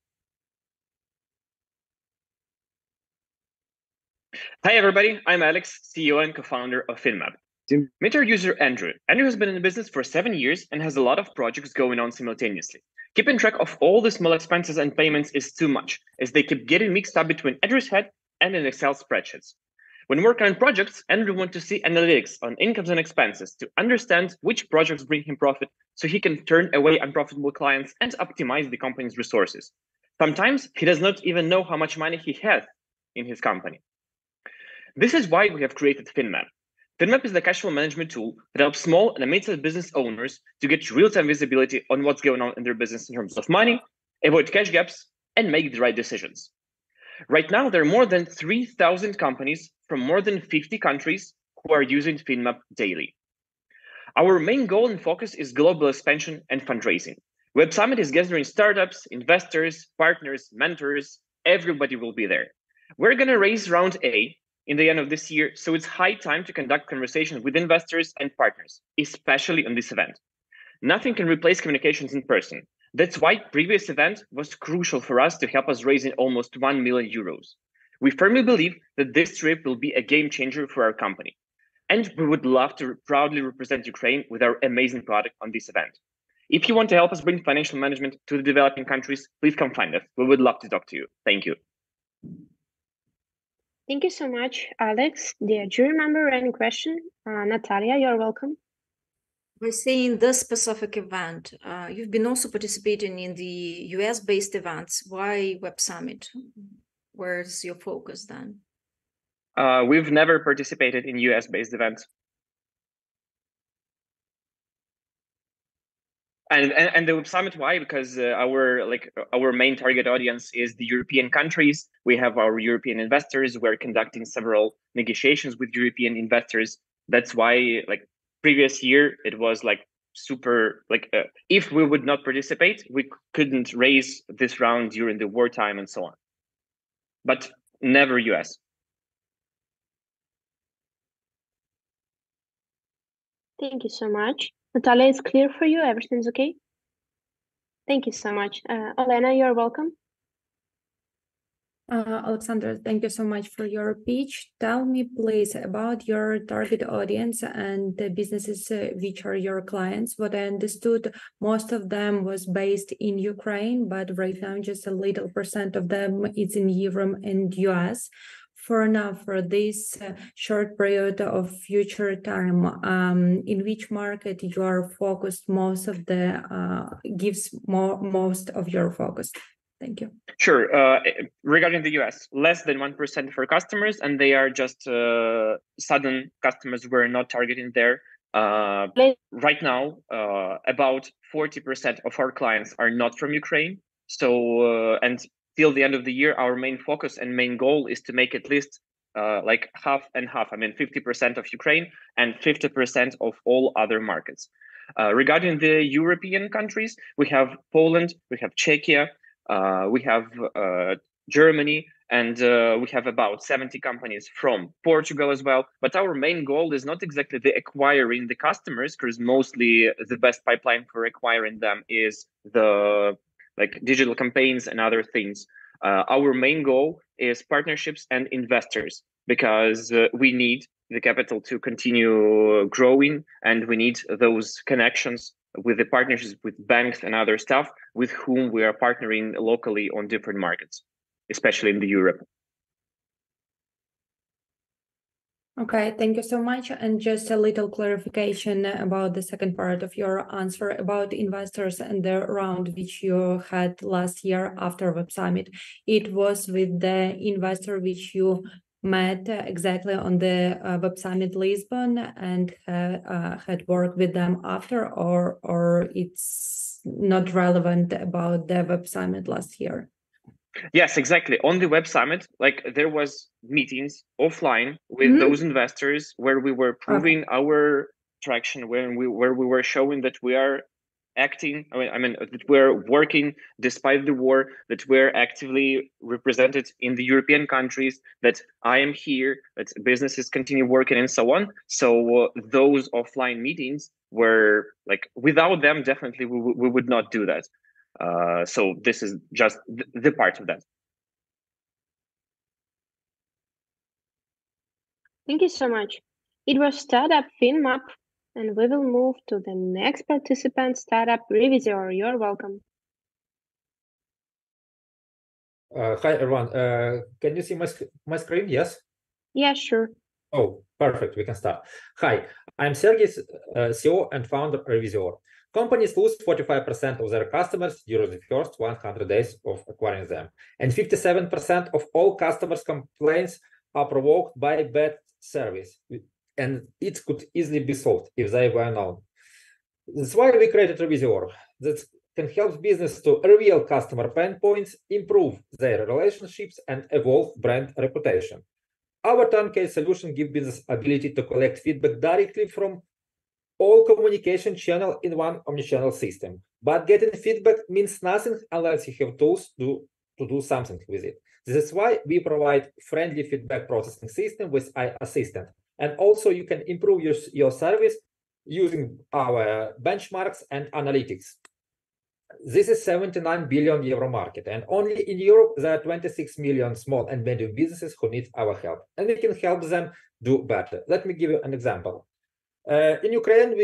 Hi, everybody. I'm Alex, CEO and co-founder of FinMap. Meet our user, Andrew. Andrew has been in the business for 7 years and has a lot of projects going on simultaneously. Keeping track of all the small expenses and payments is too much, as they keep getting mixed up between Andrew's head and in Excel spreadsheets. When working on projects, Andrew wants to see analytics on incomes and expenses to understand which projects bring him profit so he can turn away unprofitable clients and optimize the company's resources. Sometimes he does not even know how much money he has in his company. This is why we have created FinMap. FinMap is the cash flow management tool that helps small and mid-sized business owners to get real-time visibility on what's going on in their business in terms of money, avoid cash gaps, and make the right decisions. Right now, there are more than 3,000 companies from more than 50 countries who are using FinMap daily. Our main goal and focus is global expansion and fundraising. Web Summit is gathering startups, investors, partners, mentors. Everybody will be there. We're going to raise round A in the end of this year, so it's high time to conduct conversations with investors and partners, especially on this event. Nothing can replace communications in person. That's why previous event was crucial for us to help us raise almost 1 million euros. We firmly believe that this trip will be a game changer for our company. And we would love to proudly represent Ukraine with our amazing product on this event. If you want to help us bring financial management to the developing countries, please come find us. We would love to talk to you. Thank you. Thank you so much, Alex. Do you remember any question? Natalia, you're welcome. We're seeing this specific event. You've been also participating in the US-based events. Why Web Summit? Where's your focus then? We've never participated in US-based events. And the Web Summit, why? Because our main target audience is the European countries. We have our European investors. We're conducting several negotiations with European investors. That's why, previous year, it was super, if we would not participate, we couldn't raise this round during the wartime and so on. But never US. Thank you so much. Natalia, it's clear for you? Everything's okay? Thank you so much. Olena, you're welcome. Alexander, thank you so much for your pitch. Tell me, please, about your target audience and the businesses which are your clients. What I understood, most of them was based in Ukraine, but right now just a little % of them is in Europe and US. For now, for this short period of future time, in which market you are focused most of most of your focus? Thank you. Sure. Regarding the US, less than 1% for customers, and they are just sudden customers we're not targeting there. Right now, about 40% of our clients are not from Ukraine. So, and till the end of the year, our main focus and main goal is to make at least half and half. I mean, 50% of Ukraine and 50% of all other markets. Regarding the European countries, we have Poland, we have Czechia, we have Germany, and we have about 70 companies from Portugal as well. But our main goal is not exactly the acquiring the customers, because mostly the best pipeline for acquiring them is the digital campaigns and other things. Our main goal is partnerships and investors, because we need the capital to continue growing, and we need those connections with the partnerships with banks and other stuff with whom we are partnering locally on different markets, especially in Europe. Okay, thank you so much. And just a little clarification about the second part of your answer about investors and the round which you had last year after Web Summit. It was with the investor which you met exactly on the Web Summit Lisbon and had worked with them after, or it's not relevant about the Web Summit last year? Yes, exactly. On the Web Summit, there was meetings offline with those investors where we were proving our traction, where we were showing that we are acting, that we're working despite the war, that we're actively represented in the European countries, that I am here, that businesses continue working and so on. So those offline meetings were like, without them, definitely we would not do that. So this is just the part of that. Thank you so much. It was Startup FinMap, and we will move to the next participant, Startup Revisor. You're welcome. Hi, everyone. Can you see my screen? Yes? Yeah, sure. Oh, perfect. We can start. Hi, I'm Sergey, CEO and founder of Revisor. Companies lose 45% of their customers during the first 100 days of acquiring them. And 57% of all customers' complaints are provoked by bad service. And it could easily be solved if they were known. That's why we created Revisor. That can help business to reveal customer pain points, improve their relationships, and evolve brand reputation. Our turnkey solution gives business ability to collect feedback directly from all communication channel in one omnichannel system. But getting feedback means nothing unless you have tools to do something with it. This is why we provide friendly feedback processing system with iAssistant. And also you can improve your service using our benchmarks and analytics. This is 79 billion euro market, and only in Europe there are 26 million small and medium businesses who need our help, and we can help them do better. Let me give you an example. In Ukraine,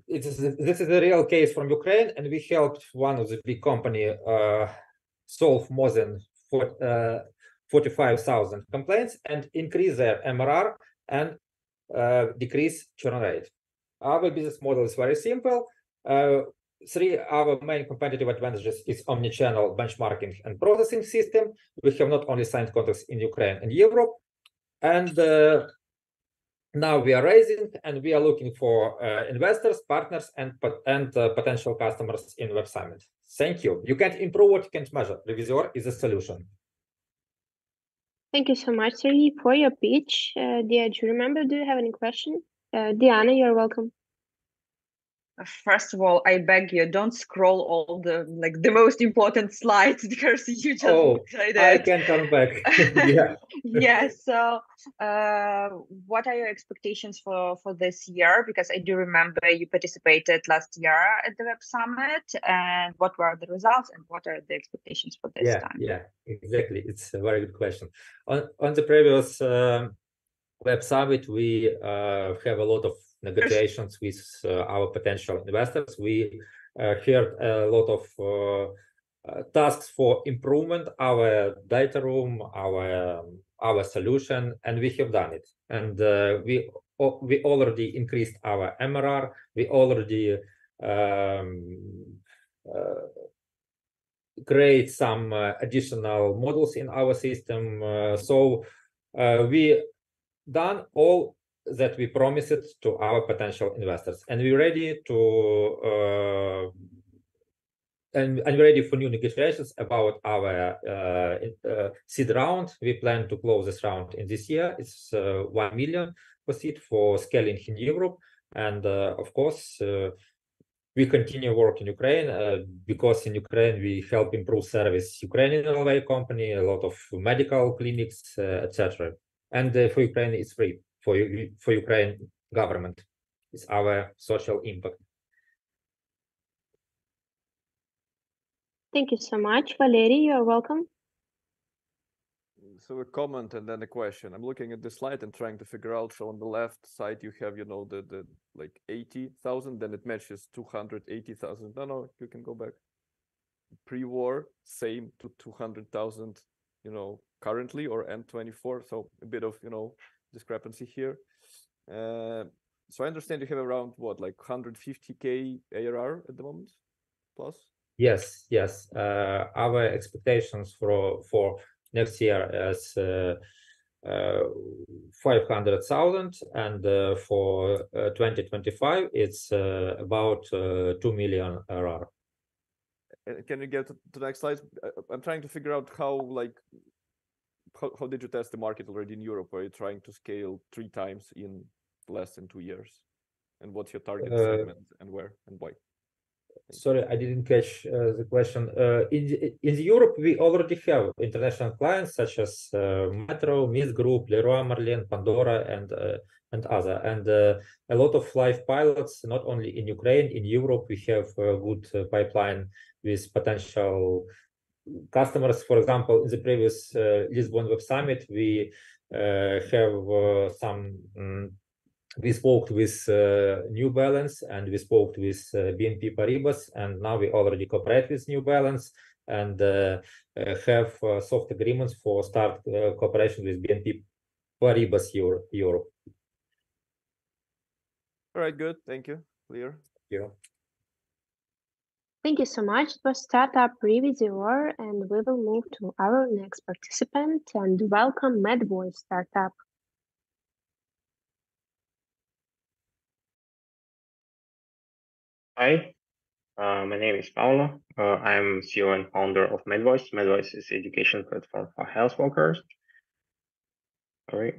this is a real case from Ukraine, and we helped one of the big company solve more than 45,000 complaints and increase their MRR and decrease churn rate. Our business model is very simple. Our main competitive advantages is omnichannel benchmarking and processing system. We have not only signed contracts in Ukraine and Europe, and now we are raising, and we are looking for investors, partners, and potential customers in Web Summit. Thank you. You can't improve what you can't measure. Revisor is a solution. Thank you so much, Sergey, for your pitch. Dia, do you remember? Do you have any question? Diana, you're welcome. First of all, I beg you, don't scroll all the most important slides because you just did it. I can come back. Yeah. Yeah. So, what are your expectations for this year? Because I do remember you participated last year at the Web Summit, and what were the results, and what are the expectations for this time? Yeah, exactly. It's a very good question. On the previous Web Summit, we have a lot of negotiations with our potential investors. We heard a lot of tasks for improvement, our data room, our solution, and we have done it. And we already increased our MRR. We already create some additional models in our system. So we done all that we promised to our potential investors, and we're ready to and ready for new negotiations about our seed round. We plan to close this round in this year. It's 1 million for seed for scaling in Europe, and of course we continue work in Ukraine because in Ukraine we help improve service. Ukrainian LV company, a lot of medical clinics, etc. And for Ukraine, it's free. For Ukraine government, it's our social impact. Thank you so much, Valery. You are welcome. So a comment and then a question. I'm looking at the slide and trying to figure out. So on the left side, you have, the like 80,000, then it matches 280,000. No, you can go back. Pre-war, same to 200,000, currently, or M24. So a bit of, discrepancy here. So I understand you have around like 150K ARR at the moment, plus? Yes. Our expectations for next year is 500,000, and for 2025 it's about 2 million ARR. Can you get to the next slide? I'm trying to figure out how did you test the market already in Europe? Are you trying to scale 3 times in less than 2 years? And what's your target segment, and where and why? Sorry, I didn't catch the question. In Europe, we already have international clients such as Metro, Miss Group, Leroy Merlin, Pandora, and other. And a lot of live pilots, not only in Ukraine, in Europe, we have a good pipeline with potential customers. For example, in the previous Lisbon Web Summit, we have some. We spoke with New Balance and we spoke with BNP Paribas, and now we already cooperate with New Balance and have soft agreements for start cooperation with BNP Paribas Europe. All right, good. Thank you. Clear. Yeah. Thank you so much. It was Startup Revisior, and we will move to our next participant and welcome MedVoice Startup. Hi, my name is Paulo. I'm CEO and founder of MedVoice. MedVoice is an education platform for health workers. Sorry.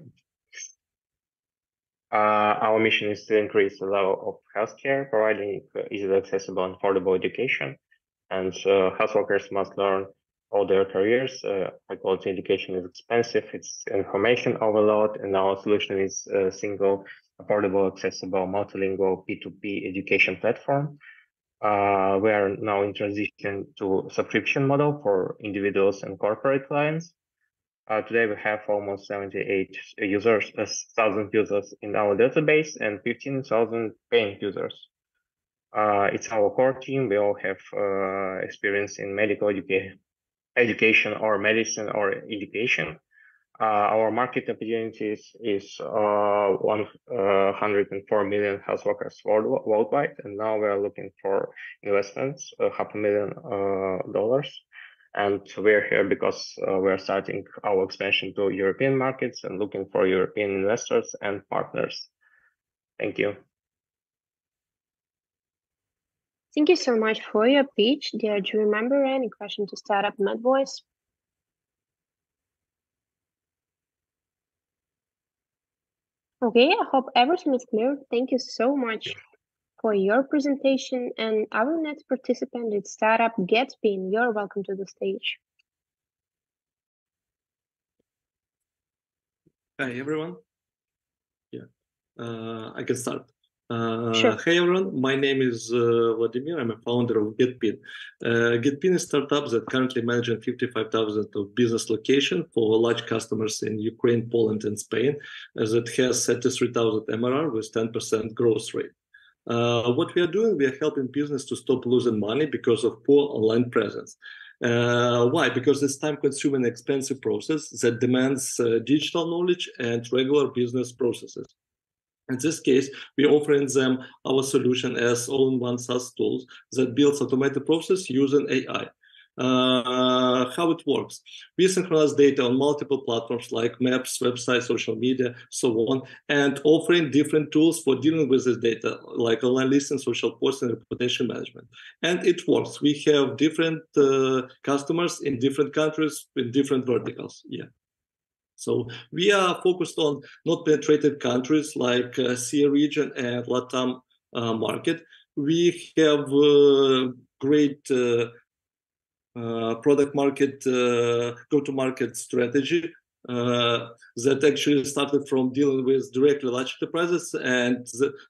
Our mission is to increase the level of healthcare, providing easily accessible and affordable education. And health workers must learn all their careers. High quality education is expensive. It's information overload, and our solution is a single, affordable, accessible, multilingual P2P education platform. We are now in transition to subscription model for individuals and corporate clients. Today we have almost 78,000 users in our database and 15,000 paying users. It's our core team. We all have experience in medical education or medicine or education. Our market opportunities is 104 million health workers worldwide, and now we are looking for investments, $500,000. And we're here because we're starting our expansion to European markets and looking for European investors and partners. Thank you. Thank you so much for your pitch. Do you remember any question to start up MedVoice? Okay, I hope everything is clear. Thank you so much for your presentation. And our next participant is Startup Getspin. You're welcome to the stage. Hi, everyone. Yeah, I can start. Sure. Hey, everyone. My name is Vladimir. I'm a founder of GetPin. GetPin is a startup that currently manages 55,000 of business locations for large customers in Ukraine, Poland, and Spain, as it has 33,000 MRR with 10% growth rate. What we are doing, we are helping business to stop losing money because of poor online presence. Why? Because it's time-consuming, expensive process that demands digital knowledge and regular business processes. In this case, we're offering them our solution as all-in-one SaaS tools that builds automated process using AI. How it works. We synchronize data on multiple platforms like maps, websites, social media, so on, and offering different tools for dealing with this data, like online listing, social posts, and reputation management. And it works. We have different customers in different countries with different verticals. Yeah. So we are focused on not penetrated countries like CEE region and LATAM market. We have great product market, go-to-market strategy that actually started from dealing with directly large enterprises, and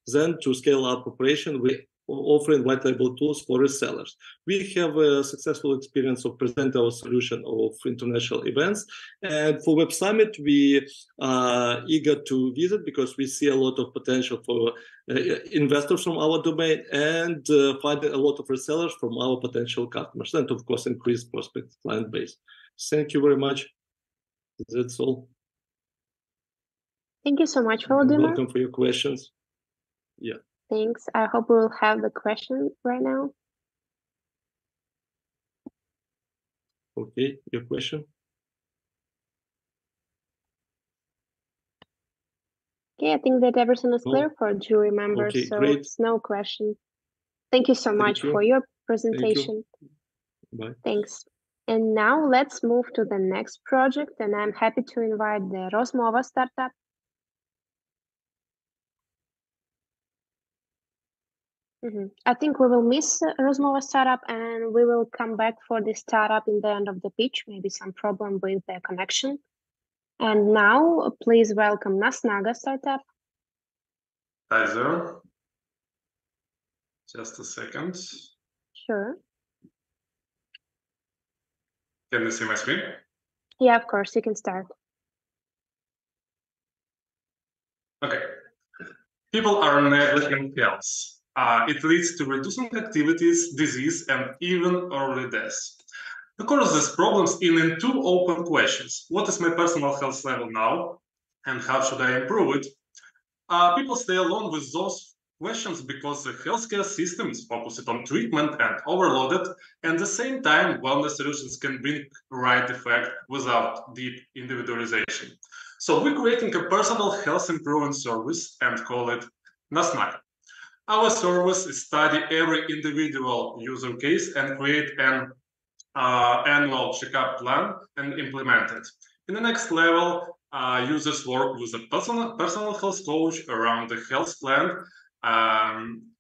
then to scale up operation, we offering white label tools for resellers. We have a successful experience of presenting our solution of international events, and for Web Summit, we are eager to visit because we see a lot of potential for investors from our domain and finding a lot of resellers from our potential customers, and of course, increase prospect client base. Thank you very much. That's all. Thank you so much, Volodymyr. Welcome for your questions. Yeah. Thanks. I hope we'll have the question right now. Okay, your question. Okay, I think that everything is clear for jury members, okay, so great. it's no question. Thank you so much for your presentation. Bye. Thanks. And now let's move to the next project, and I'm happy to invite the Rosmova startup. I think we will miss Rozmova startup, and we will come back for the startup in the end of the pitch, maybe some problem with the connection. And now, please welcome Nasnaga startup. Hi there. Just a second. Sure. Can you see my screen? Yeah, of course, you can start. Okay. People are neglecting health. It leads to reducing activities, disease, and even early deaths. The core of these problems in two open questions. What is my personal health level now? And how should I improve it? People stay alone with those questions because the healthcare system is focused on treatment and overloaded, and at the same time, wellness solutions can bring right effect without deep individualization. So we're creating a personal health improvement service and call it Nasnaga. Our service is study every individual user case and create an annual checkup plan and implement it. In the next level, users work with a personal health coach around the health plan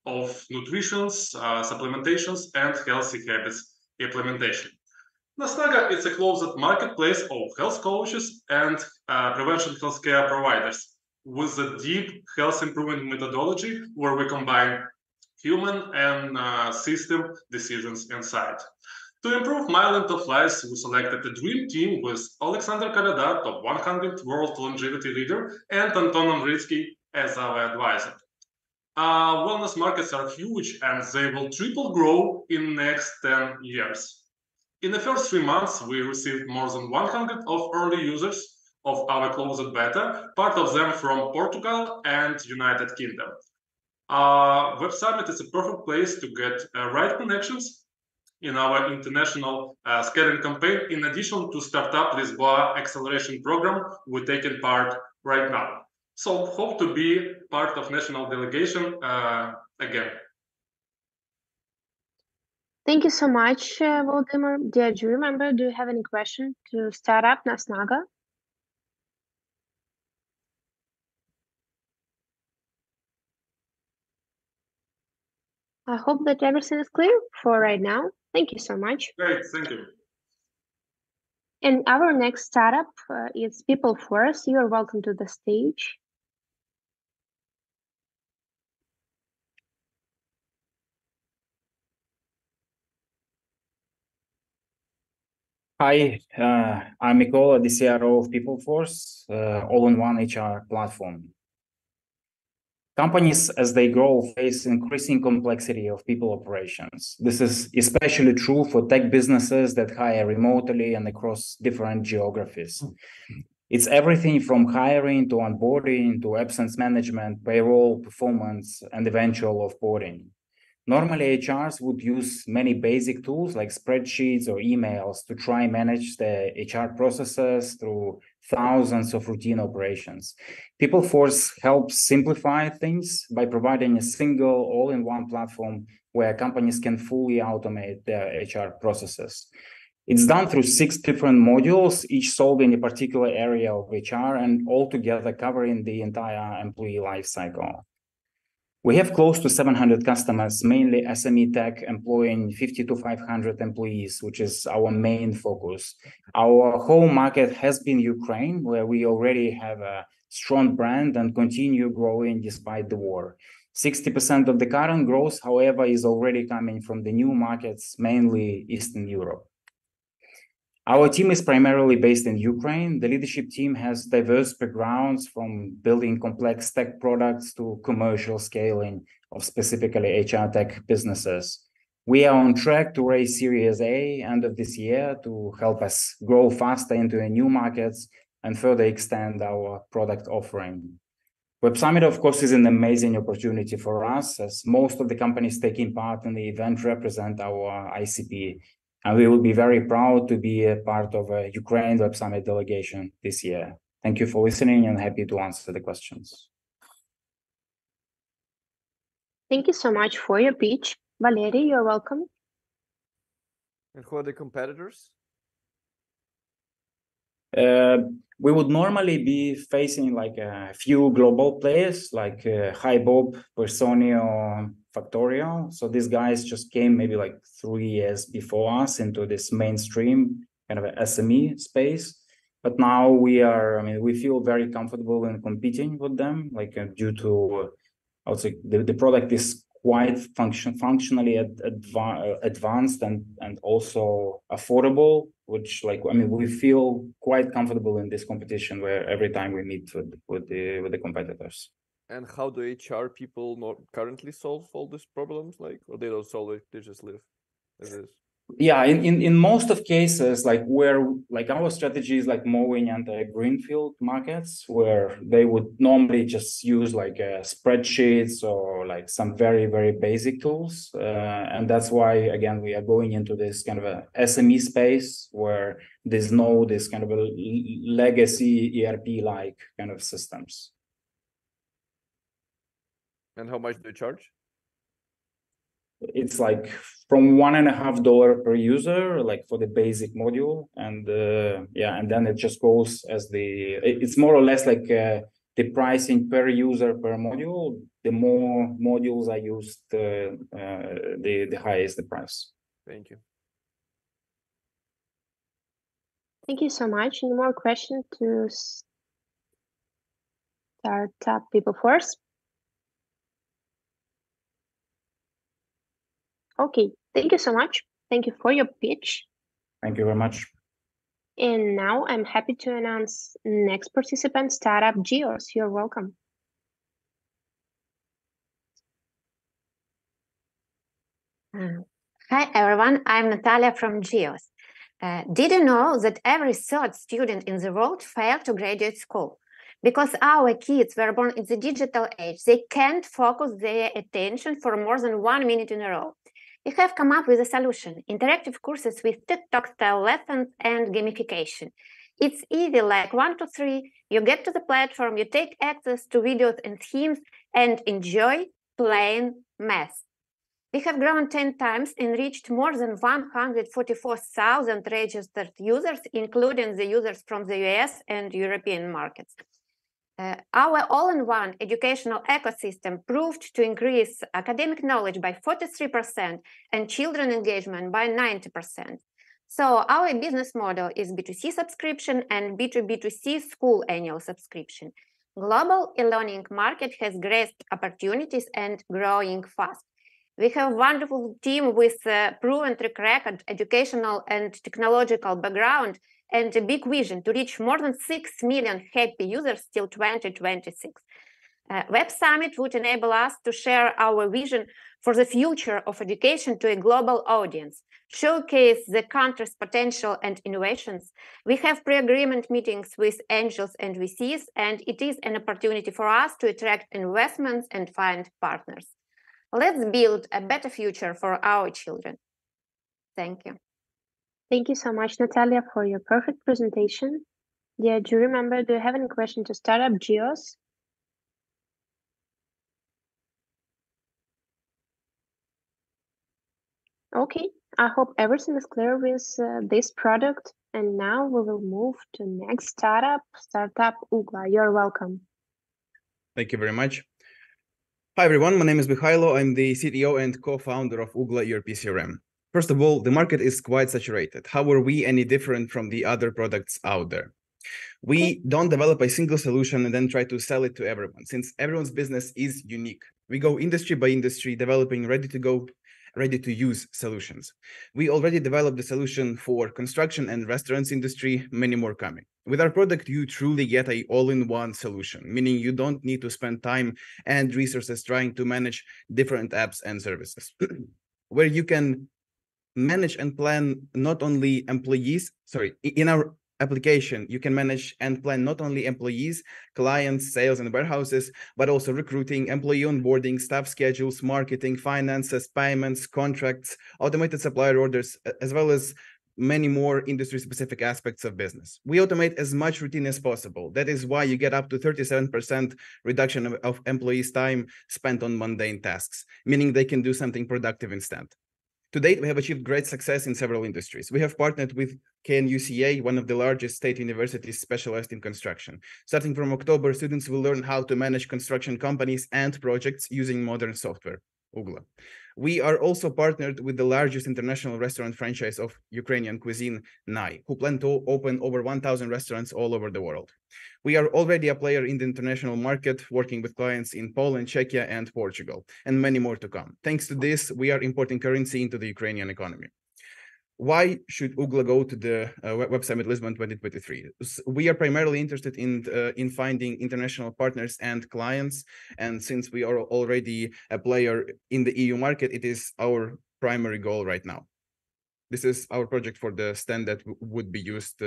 of nutrition, supplementations, and healthy habits implementation. Nasnaga is a closed marketplace of health coaches and prevention healthcare providers with a deep health improvement methodology where we combine human and system decisions inside. To improve my length of life, we selected a dream team with Alexander Karadat, top 100 world longevity leader, and Anton Onritsky as our advisor. Wellness markets are huge and they will triple grow in next 10 years. In the first 3 months, we received more than 100 of early users of our closed beta, part of them from Portugal and United Kingdom. Web Summit is a perfect place to get right connections in our international scaling campaign, in addition to Startup Lisbon acceleration program we're taking part right now. So hope to be part of national delegation again. Thank you so much, Volodymyr. Do you remember, do you have any question to start up Nasnaga? I hope that everything is clear for right now. Thank you so much. Great, thank you. And our next startup is People Force. You are welcome to the stage. Hi, I'm Mikola, the CRO of PeopleForce, all-in-one HR platform. Companies, as they grow, face increasing complexity of people operations. This is especially true for tech businesses that hire remotely and across different geographies. It's everything from hiring to onboarding to absence management, payroll, performance, and eventual offboarding. Normally, HRs would use many basic tools like spreadsheets or emails to try and manage the HR processes through thousands of routine operations. PeopleForce helps simplify things by providing a single all-in-one platform where companies can fully automate their HR processes. It's done through 6 different modules, each solving a particular area of HR and altogether covering the entire employee lifecycle. We have close to 700 customers, mainly SME tech, employing 50 to 500 employees, which is our main focus. Our home market has been Ukraine, where we already have a strong brand and continue growing despite the war. 60% of the current growth, however, is already coming from the new markets, mainly Eastern Europe. Our team is primarily based in Ukraine. The leadership team has diverse backgrounds from building complex tech products to commercial scaling of specifically HR tech businesses. We are on track to raise Series A end of this year to help us grow faster into new markets and further extend our product offering. Web Summit, of course, is an amazing opportunity for us, as most of the companies taking part in the event represent our ICP. And we will be very proud to be a part of a Ukraine Web Summit delegation this year. Thank you for listening and happy to answer the questions. Thank you so much for your pitch. Valery, you're welcome. And who are the competitors? We would normally be facing like a few global players like HiBob, Personio, Factorial. So these guys just came maybe like 3 years before us into this mainstream kind of a SME space. But now we feel very comfortable in competing with them, like due to, I would say the product is quite functionally advanced and also affordable, which we feel quite comfortable in this competition where every time we meet with the competitors. And how do HR people not currently solve all these problems, or they don't solve it, they just live as is? Yeah, in most of cases, our strategy is moving into greenfield markets where they would normally just use spreadsheets or some very, very basic tools. And that's why, again, we are going into this kind of a SME space where there's no this kind of a legacy ERP-like kind of systems. And how much do you charge? It's from $1.50 per user, for the basic module, and and then it just goes as it's more or less the pricing per user per module. The more modules are used, the higher is the price. Thank you. Thank you so much. Any more questions to startup people first? Okay, thank you so much. Thank you for your pitch. Thank you very much. And now I'm happy to announce next participant, Startup Geos. You're welcome. Hi, everyone. I'm Natalia from Geos. Did you know that every third student in the world failed to graduate school? Because our kids were born in the digital age, they can't focus their attention for more than 1 minute in a row. We have come up with a solution, interactive courses with TikTok-style lessons and gamification. It's easy, like 1, 2, 3, you get to the platform, you take access to videos and themes, and enjoy playing math. We have grown 10 times and reached more than 144,000 registered users, including the users from the US and European markets. Our all-in-one educational ecosystem proved to increase academic knowledge by 43% and children engagement by 90%. So our business model is B2C subscription and B2B2C school annual subscription. Global e-learning market has great opportunities and growing fast. We have a wonderful team with proven track record, educational and technological background, and a big vision to reach more than 6 million happy users till 2026. Web Summit would enable us to share our vision for the future of education to a global audience, showcase the country's potential and innovations. We have pre-agreement meetings with angels and VCs, and it is an opportunity for us to attract investments and find partners. Let's build a better future for our children. Thank you. Thank you so much, Natalia, for your perfect presentation. Dear jury member, do you have any question to Startup Geos? Okay, I hope everything is clear with this product. And now we will move to next startup Ugla. You're welcome. Thank you very much. Hi, everyone. My name is Mikhailo. I'm the CTO and co-founder of Ugla ERP CRM. First of all, the market is quite saturated. How are we any different from the other products out there? We don't develop a single solution and then try to sell it to everyone, since everyone's business is unique. We go industry by industry, developing ready-to-go, ready-to-use solutions. We already developed the solution for construction and restaurants industry, many more coming. With our product, you truly get an all-in-one solution, meaning you don't need to spend time and resources trying to manage different apps and services, where you can manage and plan not only employees, in our application, you can manage and plan not only employees, clients, sales, and warehouses, but also recruiting, employee onboarding, staff schedules, marketing, finances, payments, contracts, automated supplier orders, as well as many more industry-specific aspects of business. We automate as much routine as possible. That is why you get up to 37% reduction of employees' time spent on mundane tasks, meaning they can do something productive instead. To date, we have achieved great success in several industries. We have partnered with KNUCA, one of the largest state universities specialized in construction. Starting from October, students will learn how to manage construction companies and projects using modern software, Ugla. We are also partnered with the largest international restaurant franchise of Ukrainian cuisine, NAI, who plan to open over 1,000 restaurants all over the world. We are already a player in the international market, working with clients in Poland, Czechia, and Portugal, and many more to come. Thanks to this, we are importing currency into the Ukrainian economy. Why should Ugla go to the Web Summit Lisbon 2023? We are primarily interested in finding international partners and clients. And since we are already a player in the EU market, it is our primary goal right now. This is our project for the stand that would be used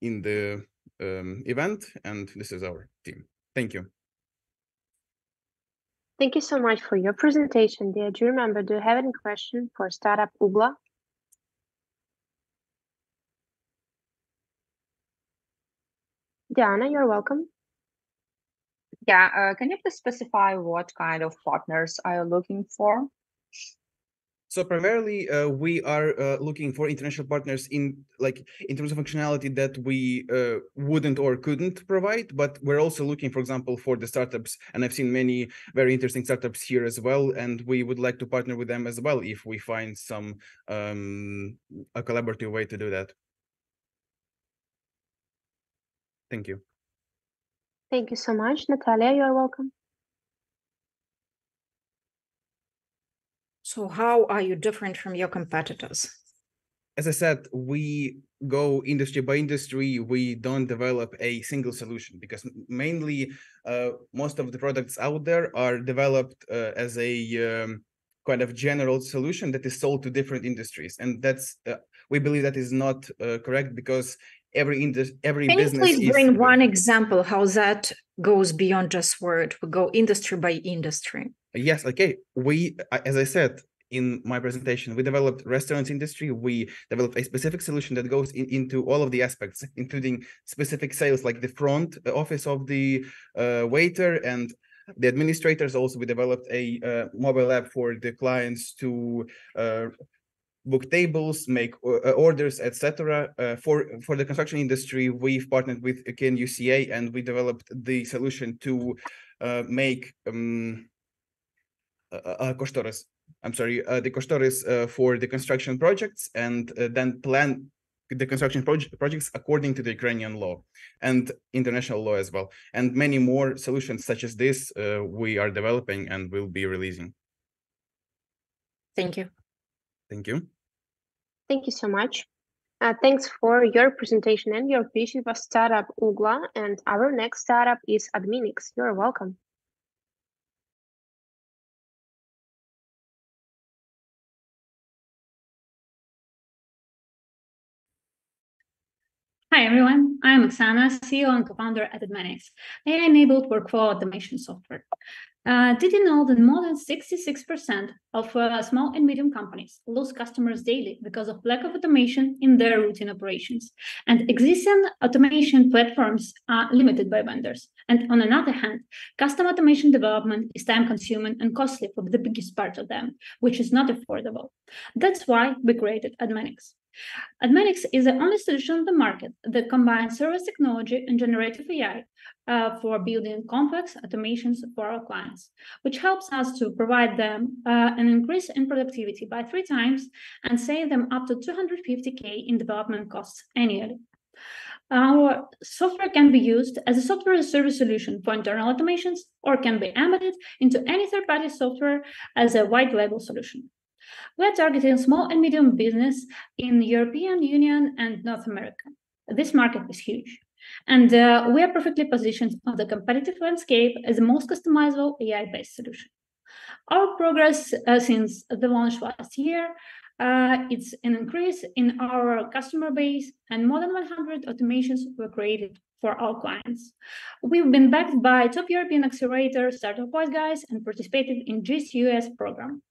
in the event. And this is our team. Thank you. Thank you so much for your presentation, dear jury member. Do you have any question for Startup Ugla? Diana, you're welcome. Yeah, can you please specify what kind of partners are you looking for? So primarily, we are looking for international partners in terms of functionality that we wouldn't or couldn't provide, but we're also looking, for example, for the startups, and I've seen many very interesting startups here as well, and we would like to partner with them as well if we find some a collaborative way to do that. Thank you. Thank you so much. Natalia, you're welcome. So how are you different from your competitors? As I said, we go industry by industry. We don't develop a single solution because mainly most of the products out there are developed as a kind of general solution that is sold to different industries. And that's we believe that is not correct because every business. Can you please bring one example how that goes beyond just word? We go industry by industry. Yes, okay. We, as I said in my presentation, we developed restaurants industry. We developed a specific solution that goes into all of the aspects, including specific sales, like the front office of the waiter and the administrators. Also, we developed a mobile app for the clients to book tables, make orders, etc. For the construction industry, we've partnered with KNUCA and we developed the solution to make costores. The costores for the construction projects, and then plan the construction projects according to the Ukrainian law and international law as well. And many more solutions such as this we are developing and will be releasing. Thank you. Thank you. Thank you so much. Thanks for your presentation and your pitch. It was Startup Ugla, and our next startup is Adminix. You're welcome. Hi everyone, I'm Oksana, CEO and co-founder at Adminix, AI-enabled workflow automation software. Did you know that more than 66% of small and medium companies lose customers daily because of lack of automation in their routine operations? And existing automation platforms are limited by vendors. And on the other hand, custom automation development is time-consuming and costly for the biggest part of them, which is not affordable. That's why we created Adminix. Adminix is the only solution on the market that combines service technology and generative AI for building complex automations for our clients, which helps us to provide them an increase in productivity by 3 times and save them up to $250K in development costs annually. Our software can be used as a software as a service solution for internal automations or can be embedded into any third-party software as a white label solution. We are targeting small and medium business in the European Union and North America. This market is huge, and we are perfectly positioned on the competitive landscape as the most customizable AI-based solution. Our progress since the launch last year, it's an increase in our customer base, and more than 100 automations were created for our clients. We've been backed by top European accelerator Startup Wise Guys and participated in USAID Program.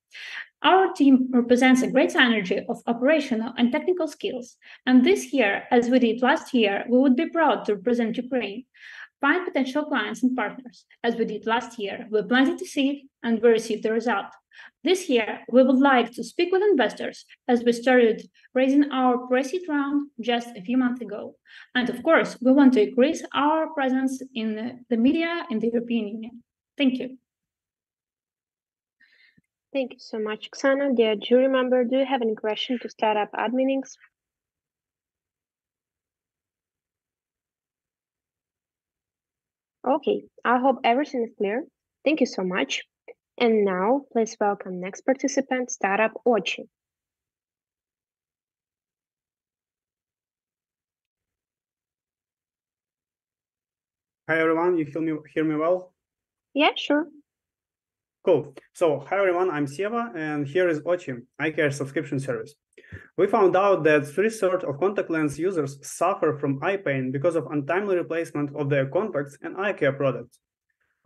Our team represents a great synergy of operational and technical skills. And this year, as we did last year, we would be proud to represent Ukraine, find potential clients and partners. As we did last year, we planted the seed and we received the result. This year, we would like to speak with investors as we started raising our pre-seed round just a few months ago. And of course, we want to increase our presence in the media in the European Union. Thank you. Thank you so much, Oksana. Dear jury member, do you have any question to startup adminings? Okay, I hope everything is clear. Thank you so much. And now, please welcome next participant, startup Ochi. Hi everyone, you hear me well? Yeah, sure. Cool. So, hi everyone, I'm Seva, and here is Ochi, eye care subscription service. We found out that 3/3 of contact lens users suffer from eye pain because of untimely replacement of their contacts and eye care products.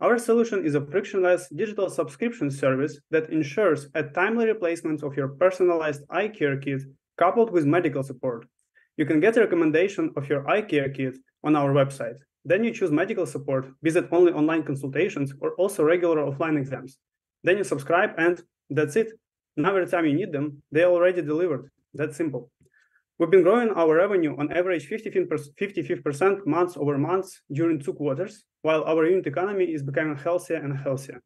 Our solution is a frictionless digital subscription service that ensures a timely replacement of your personalized eye care kit coupled with medical support. You can get a recommendation of your eye care kit on our website. Then you choose medical support, visit only online consultations or also regular offline exams. Then you subscribe and that's it. Now every time you need them, they are already delivered. That's simple. We've been growing our revenue on average 55% months over months during 2 quarters, while our unit economy is becoming healthier and healthier.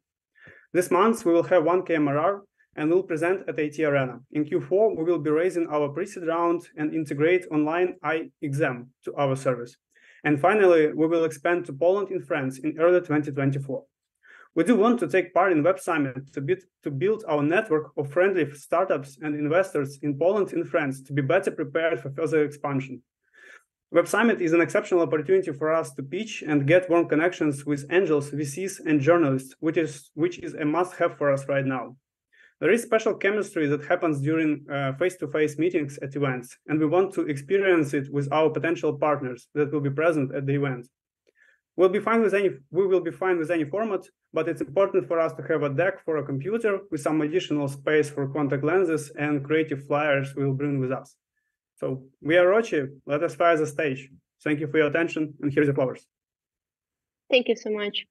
This month, we will have 1K MRR and we'll present at AT Arena. In Q4, we will be raising our pre-seed round and integrate online eye exam to our service. And finally, we will expand to Poland and France in early 2024. We do want to take part in Web Summit to build our network of friendly startups and investors in Poland and France to be better prepared for further expansion. Web Summit is an exceptional opportunity for us to pitch and get warm connections with angels, VCs, and journalists, which is a must-have for us right now. There is special chemistry that happens during face-to-face meetings at events, and we want to experience it with our potential partners that will be present at the event. We will be fine with any format, but it's important for us to have a deck for a computer with some additional space for contact lenses and creative flyers we will bring with us. So we are Ochi. Let us fire the stage. Thank you for your attention, and here's the flowers. Thank you so much.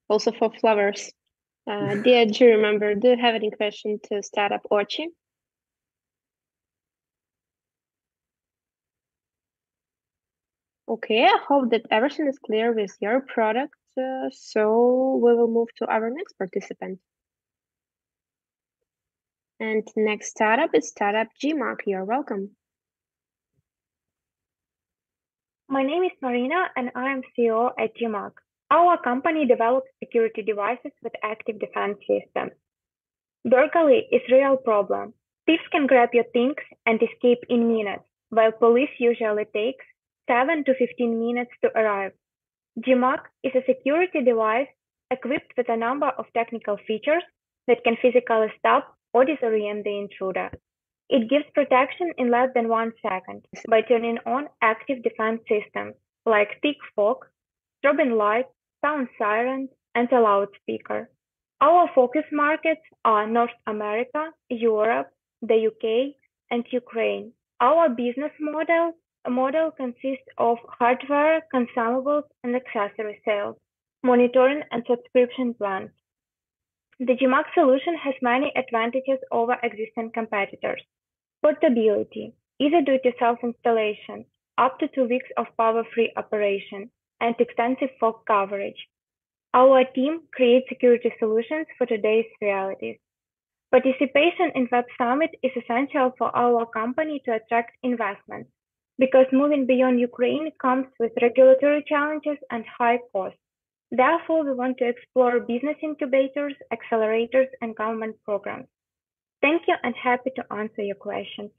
Also for flowers. Dear jury member, do you have any question to startup Ochi? Okay, I hope that everything is clear with your product. So we will move to our next participant. And next startup is startup GMAC. You're welcome. My name is Marina and I am CEO at GMAC. Our company develops security devices with active defense systems. Burglary is a real problem. Thieves can grab your things and escape in minutes, while police usually takes 7 to 15 minutes to arrive. GMAC is a security device equipped with a number of technical features that can physically stop or disorient the intruder. It gives protection in less than 1 second by turning on active defense systems like thick fog, strobing lights, sound sirens, and a loudspeaker. Our focus markets are North America, Europe, the UK, and Ukraine. Our business model consists of hardware, consumables, and accessory sales, monitoring, and subscription plans. The GMAC solution has many advantages over existing competitors. Portability, easy do-it-yourself installation, up to 2 weeks of power-free operation, and extensive fog coverage. Our team creates security solutions for today's realities. Participation in Web Summit is essential for our company to attract investments, because moving beyond Ukraine comes with regulatory challenges and high costs. Therefore, we want to explore business incubators, accelerators, and government programs. Thank you and happy to answer your questions.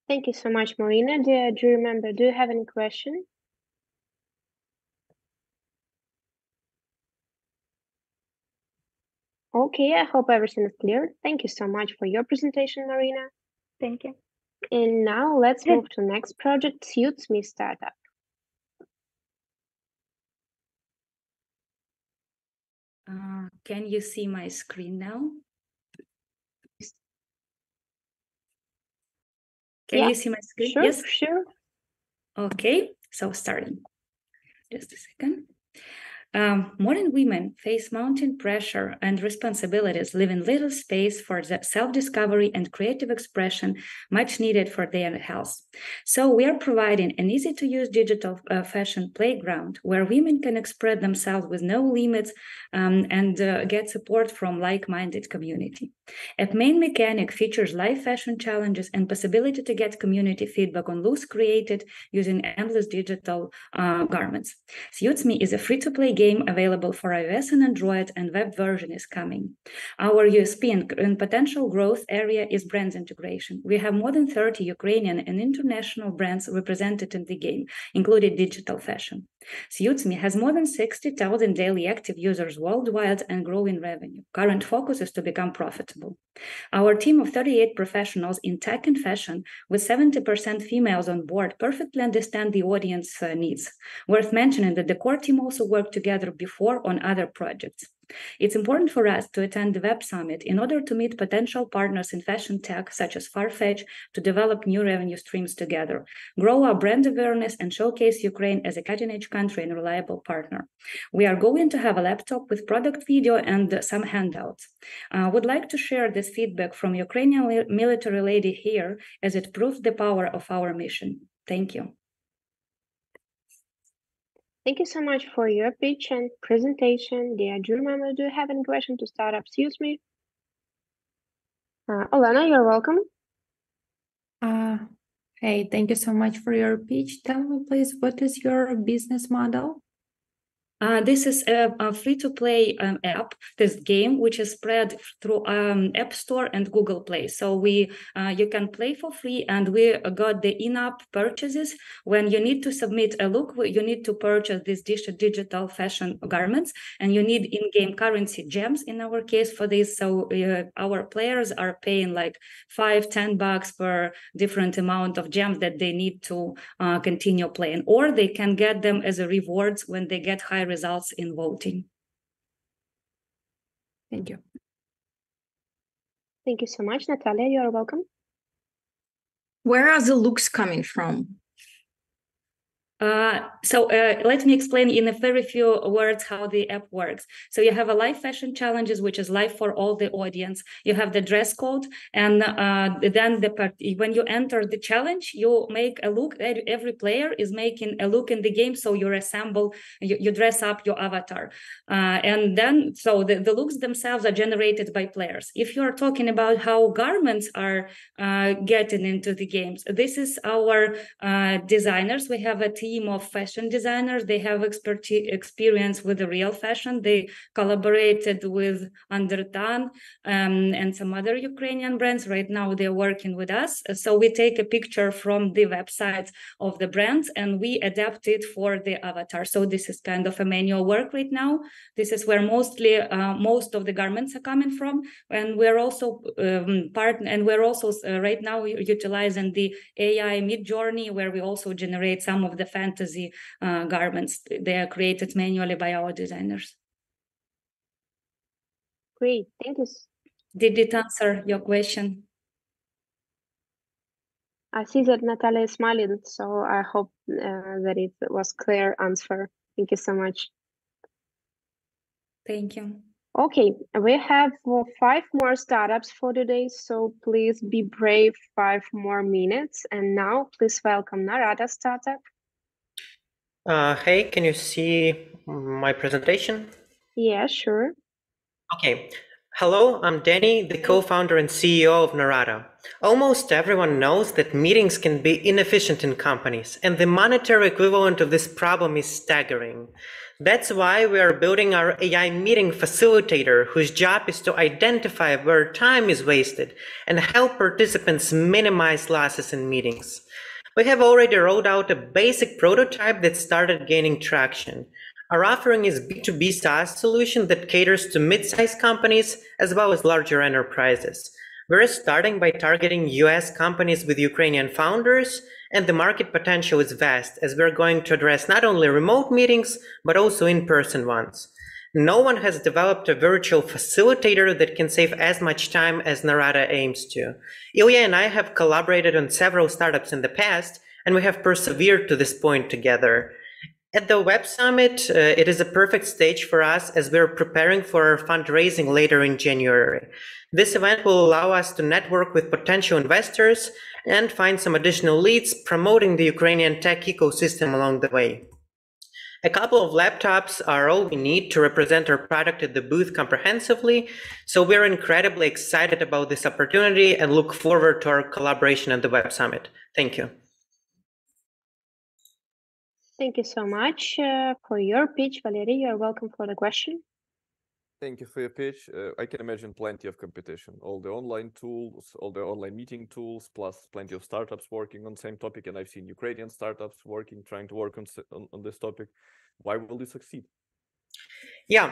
Thank you so much, Marina. Dear jury member, do you have any question? Okay, I hope everything is clear. Thank you so much for your presentation, Marina. Thank you. And now let's move to next project, Suits Me Startup. Can you see my screen now? Can you see my screen? Sure, yes? Sure. Okay, so starting. Just a second. Modern women face mounting pressure and responsibilities, leaving little space for the self-discovery and creative expression much needed for their health. So we are providing an easy-to-use digital fashion playground where women can express themselves with no limits and get support from like-minded community. A main mechanic features live fashion challenges and possibility to get community feedback on looks created using endless digital garments. Suits.me is a free-to-play game available for iOS and Android, and web version is coming. Our USP and potential growth area is brand integration. We have more than 30 Ukrainian and international brands represented in the game, including digital fashion. Suits.me has more than 60,000 daily active users worldwide and growing revenue. Current focus is to become profitable. Our team of 38 professionals in tech and fashion, with 70% females on board, perfectly understand the audience needs. Worth mentioning that the core team also worked together before on other projects. It's important for us to attend the Web Summit in order to meet potential partners in fashion tech, such as Farfetch, to develop new revenue streams together, grow our brand awareness, and showcase Ukraine as a cutting-edge country and reliable partner. We are going to have a laptop with product video and some handouts. I would like to share this feedback from Ukrainian military lady here, as it proves the power of our mission. Thank you. Thank you so much for your pitch and presentation. Dear jury member, do you have any question to start up? Suits.me? Olena, you're welcome. Hey, thank you so much for your pitch. Tell me, please, what is your business model? This is a free-to-play app, this game, which is spread through App Store and Google Play. So you can play for free, and we got the in-app purchases. When you need to submit a look, you need to purchase these digital fashion garments, and you need in-game currency gems in our case for this. So our players are paying like $5-10 per different amount of gems that they need to continue playing, or they can get them as a rewards when they get high results in voting. Thank you. Thank you so much, Natalia. You are welcome. Where are the looks coming from? Let me explain in a very few words how the app works. So you have a live fashion challenges, which is live for all the audience. You have the dress code, and then when you enter the challenge, you make a look. Every player is making a look in the game. So you assemble, you dress up your avatar, and then so the looks themselves are generated by players. If you are talking about how garments are getting into the games, this is our designers. We have a team of fashion designers. They have experience with the real fashion. They collaborated with Undertan and some other Ukrainian brands. Right now they're working with us. So we take a picture from the websites of the brands and we adapt it for the avatar. So this is kind of a manual work right now. This is where most of the garments are coming from. And we're also right now utilizing the AI Midjourney, where we also generate some of the fantasy garments. They are created manually by our designers. Great, thank you. Did it answer your question? I see that Natalia is smiling, so I hope that it was clear answer. Thank you so much. Thank you. Okay, we have 5 more startups for today, so please be brave, 5 more minutes. And now please welcome Narada startup. Hey, can you see my presentation? Yeah, sure. Okay. Hello, I'm Danny, the co-founder and CEO of Narada. Almost everyone knows that meetings can be inefficient in companies, and the monetary equivalent of this problem is staggering. That's why we are building our AI meeting facilitator, whose job is to identify where time is wasted and help participants minimize losses in meetings. We have already rolled out a basic prototype that started gaining traction. Our offering is a B2B SaaS solution that caters to mid-sized companies as well as larger enterprises. We're starting by targeting US companies with Ukrainian founders, and the market potential is vast as we're going to address not only remote meetings, but also in-person ones. No one has developed a virtual facilitator that can save as much time as Narada aims to. Ilya and I have collaborated on several startups in the past, and we have persevered to this point together. At the Web Summit, it is a perfect stage for us as we're preparing for our fundraising later in January. This event will allow us to network with potential investors and find some additional leads, promoting the Ukrainian tech ecosystem along the way. A couple of laptops are all we need to represent our product at the booth comprehensively, so we're incredibly excited about this opportunity and look forward to our collaboration at the Web Summit. Thank you. Thank you so much for your pitch, Valery. You're welcome for the question. Thank you for your pitch. I can imagine plenty of competition. All the online tools, all the online meeting tools, plus plenty of startups working on the same topic. And I've seen Ukrainian startups trying to work on this topic. Why will you succeed? Yeah,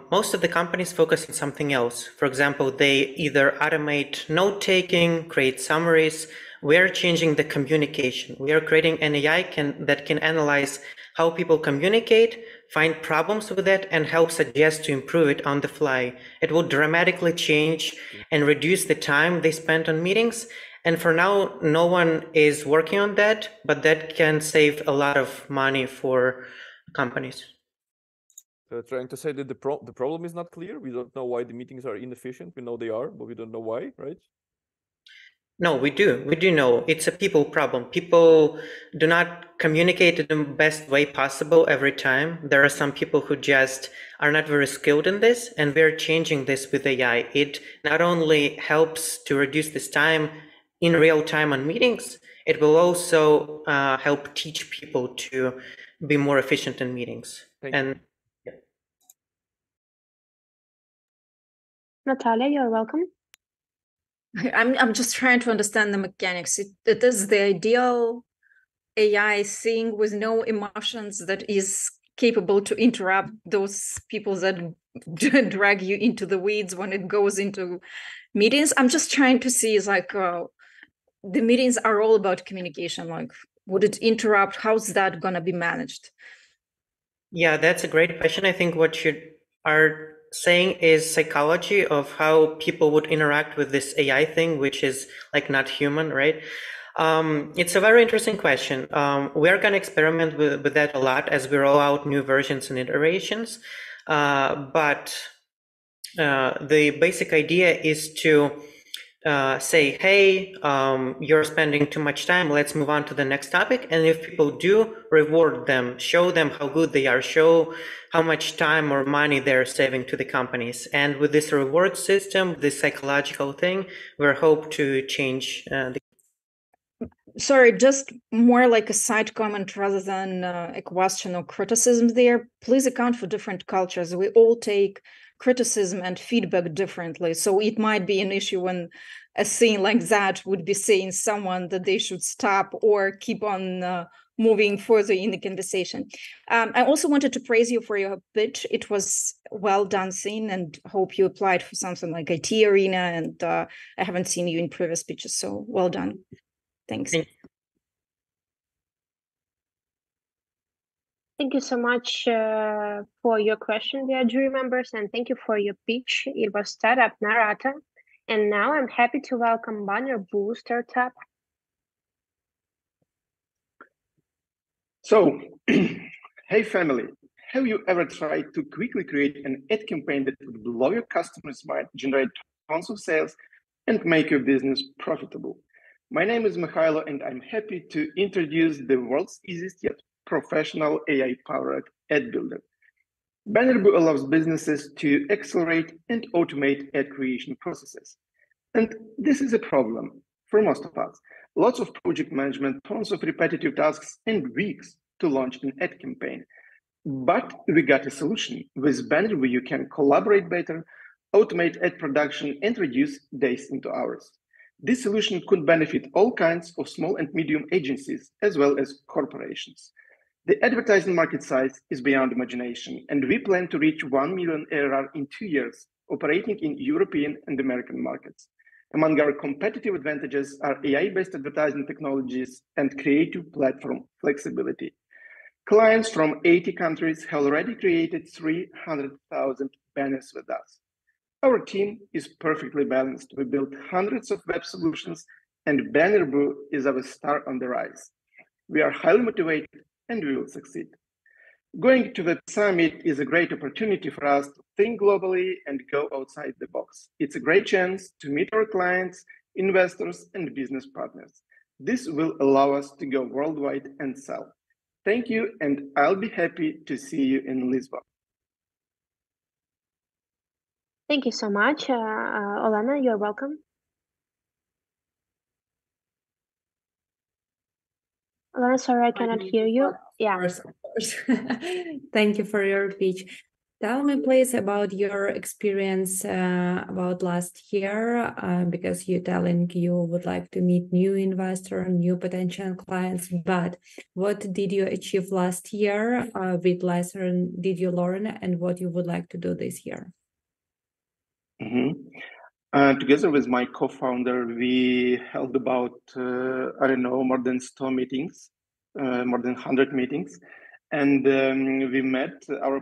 most of the companies focus on something else. For example, they either automate note-taking, create summaries. We're changing the communication. We are creating an AI that can analyze how people communicate, find problems with it, and help suggest to improve it on the fly. It will dramatically change and reduce the time they spend on meetings. And for now, no one is working on that, but that can save a lot of money for companies. Trying to say that the problem is not clear. We don't know why the meetings are inefficient. We know they are, but we don't know why, right? No, we do. We do know it's a people problem. People do not communicate in the best way possible every time. There are some people who just are not very skilled in this, and we're changing this with AI. It not only helps to reduce this time in real time on meetings, it will also help teach people to be more efficient in meetings. Thank you. Natalia, you're welcome. I'm just trying to understand the mechanics. It is the ideal AI thing with no emotions that is capable to interrupt those people that drag you into the weeds when it goes into meetings. I'm just trying to see is like the meetings are all about communication. Like, would it interrupt? How's that going to be managed? Yeah, that's a great question. I think what you are saying is psychology of how people would interact with this AI thing, which is like not human, right? It's a very interesting question. We are going to experiment with that a lot as we roll out new versions and iterations. But the basic idea is to say, hey, you're spending too much time, let's move on to the next topic. And if people do, reward them, show them how good they are, show how much time or money they're saving to the companies. And with this reward system, this psychological thing, we hope to change the. Sorry, just more like a side comment rather than a question or criticism there. Please account for different cultures. We all take criticism and feedback differently. So it might be an issue when a thing like that would be saying someone that they should stop or keep on moving further in the conversation. I also wanted to praise you for your pitch. It was well done thing, and hope you applied for something like IT arena, and I haven't seen you in previous pitches, so well done. Thanks. Thank you so much for your question, dear jury members, and thank you for your pitch. It was Startup Narata. And now I'm happy to welcome Banner Boo Startup. So, hey family, have you ever tried to quickly create an ad campaign that would blow your customers' mind, generate tons of sales, and make your business profitable? My name is Mikhailo, and I'm happy to introduce the world's easiest yet professional AI-powered ad builder. Bannerboo allows businesses to accelerate and automate ad creation processes. And this is a problem for most of us. Lots of project management, tons of repetitive tasks, and weeks to launch an ad campaign. But we got a solution. With Bannerboo, you can collaborate better, automate ad production, and reduce days into hours. This solution could benefit all kinds of small and medium agencies, as well as corporations. The advertising market size is beyond imagination, and we plan to reach 1 million ARR in 2 years, operating in European and American markets. Among our competitive advantages are AI-based advertising technologies and creative platform flexibility. Clients from 80 countries have already created 300,000 banners with us. Our team is perfectly balanced. We built hundreds of web solutions, and Bannerboo is our star on the rise. We are highly motivated, and we will succeed. Going to the summit is a great opportunity for us to think globally and go outside the box. It's a great chance to meet our clients, investors, and business partners. This will allow us to go worldwide and sell. Thank you, and I'll be happy to see you in Lisbon. Thank you so much. Olena, you're welcome. Olena, sorry, I cannot hear you. Yeah. Of course. Thank you for your speech. Tell me, please, about your experience about last year, because you're telling you would like to meet new investor, new potential clients, but what did you achieve last year? With lesson did you learn, and what you would like to do this year? Together with my co-founder, we held about, I don't know, more than 100 meetings, more than 100 meetings. And we met our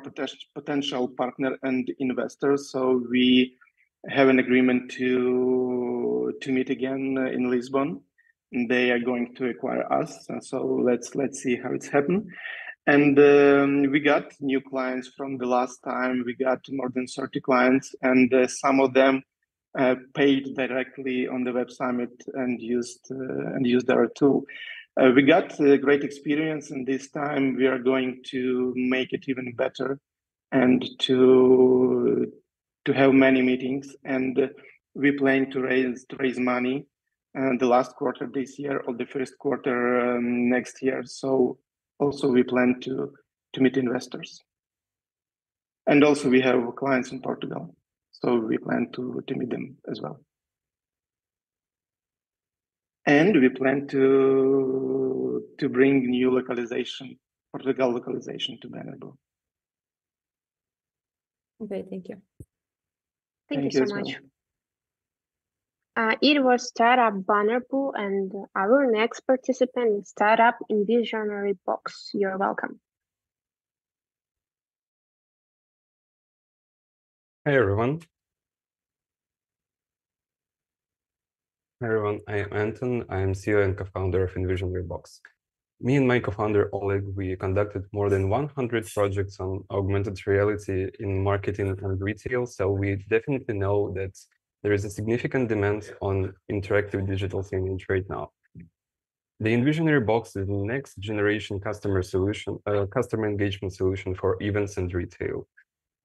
potential partner and investors. So we have an agreement to meet again in Lisbon. They are going to acquire us. So let's see how it's happened. And we got new clients from the last time. We got more than 30 clients, and some of them paid directly on the Web Summit and used our tool. We got a great experience, and this time we are going to make it even better and to have many meetings. And we plan to raise money the last quarter this year or the first quarter next year. So also we plan to meet investors. And also we have clients in Portugal, so we plan to meet them as well. And we plan to bring new localization, Portugal localization, to Bannerbo. Okay, thank you. Thank you so much. It was Startup Bannerbo, and our next participant is Startup in Visionary Box. You're welcome. Hey everyone. Hi everyone, I am Anton. I am CEO and co-founder of Envisionary Box. Me and my co-founder Oleg, we conducted more than 100 projects on augmented reality in marketing and retail, so we definitely know that there is a significant demand on interactive digital signage right now. The Envisionary Box is the next generation customer engagement solution for events and retail.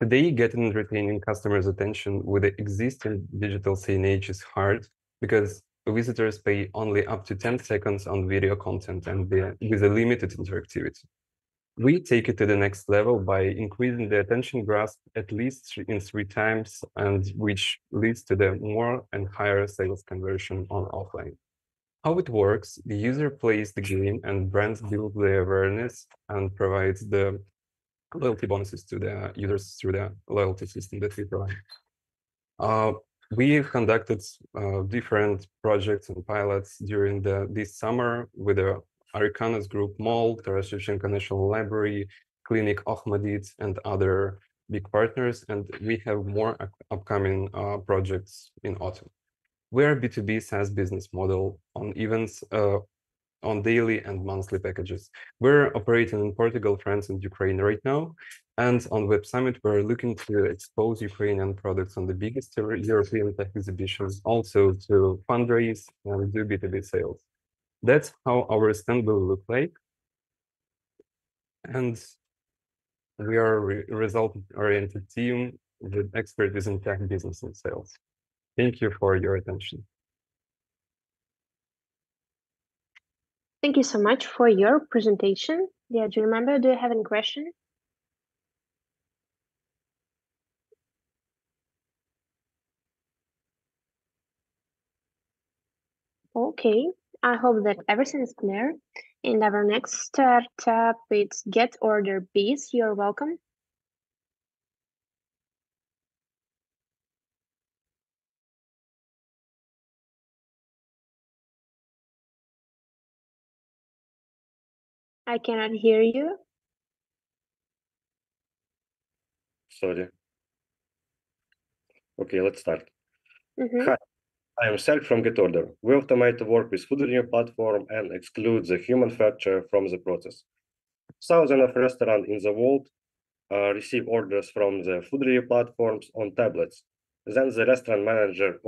Today, getting and retaining customers' attention with the existing digital signage is hard because visitors pay only up to 10 seconds on video content and with a limited interactivity. We take it to the next level by increasing the attention grasp at least in 3 times, and which leads to the more and higher sales conversion on offline. How it works, the user plays the game and brands build the awareness and provides the loyalty bonuses to the users through the loyalty system that we provide. We've conducted different projects and pilots during this summer with the Arikanos Group Mall, Taras Shevchenko National Library, Clinic Ahmadit, and other big partners, and we have more upcoming projects in autumn. We're a B2B SaaS business model on events, on daily and monthly packages. We're operating in Portugal, France, and Ukraine right now. And on Web Summit, we're looking to expose Ukrainian products on the biggest European tech exhibitions, also to fundraise and do B2B sales. That's how our stand will look like. And we are a result-oriented team with expertise in tech, business, and sales. Thank you for your attention. Thank you so much for your presentation. Yeah, do you remember? Do you have any question? Okay, I hope that everything is clear. And our next startup is Get Order Biz. You're welcome. I cannot hear you. Sorry. Okay, let's start. Mm-hmm. Hi, I am Serg from GetOrder. We automate the work with food delivery platform and exclude the human factor from the process. Thousands of restaurants in the world receive orders from the food delivery platforms on tablets. Then the restaurant manager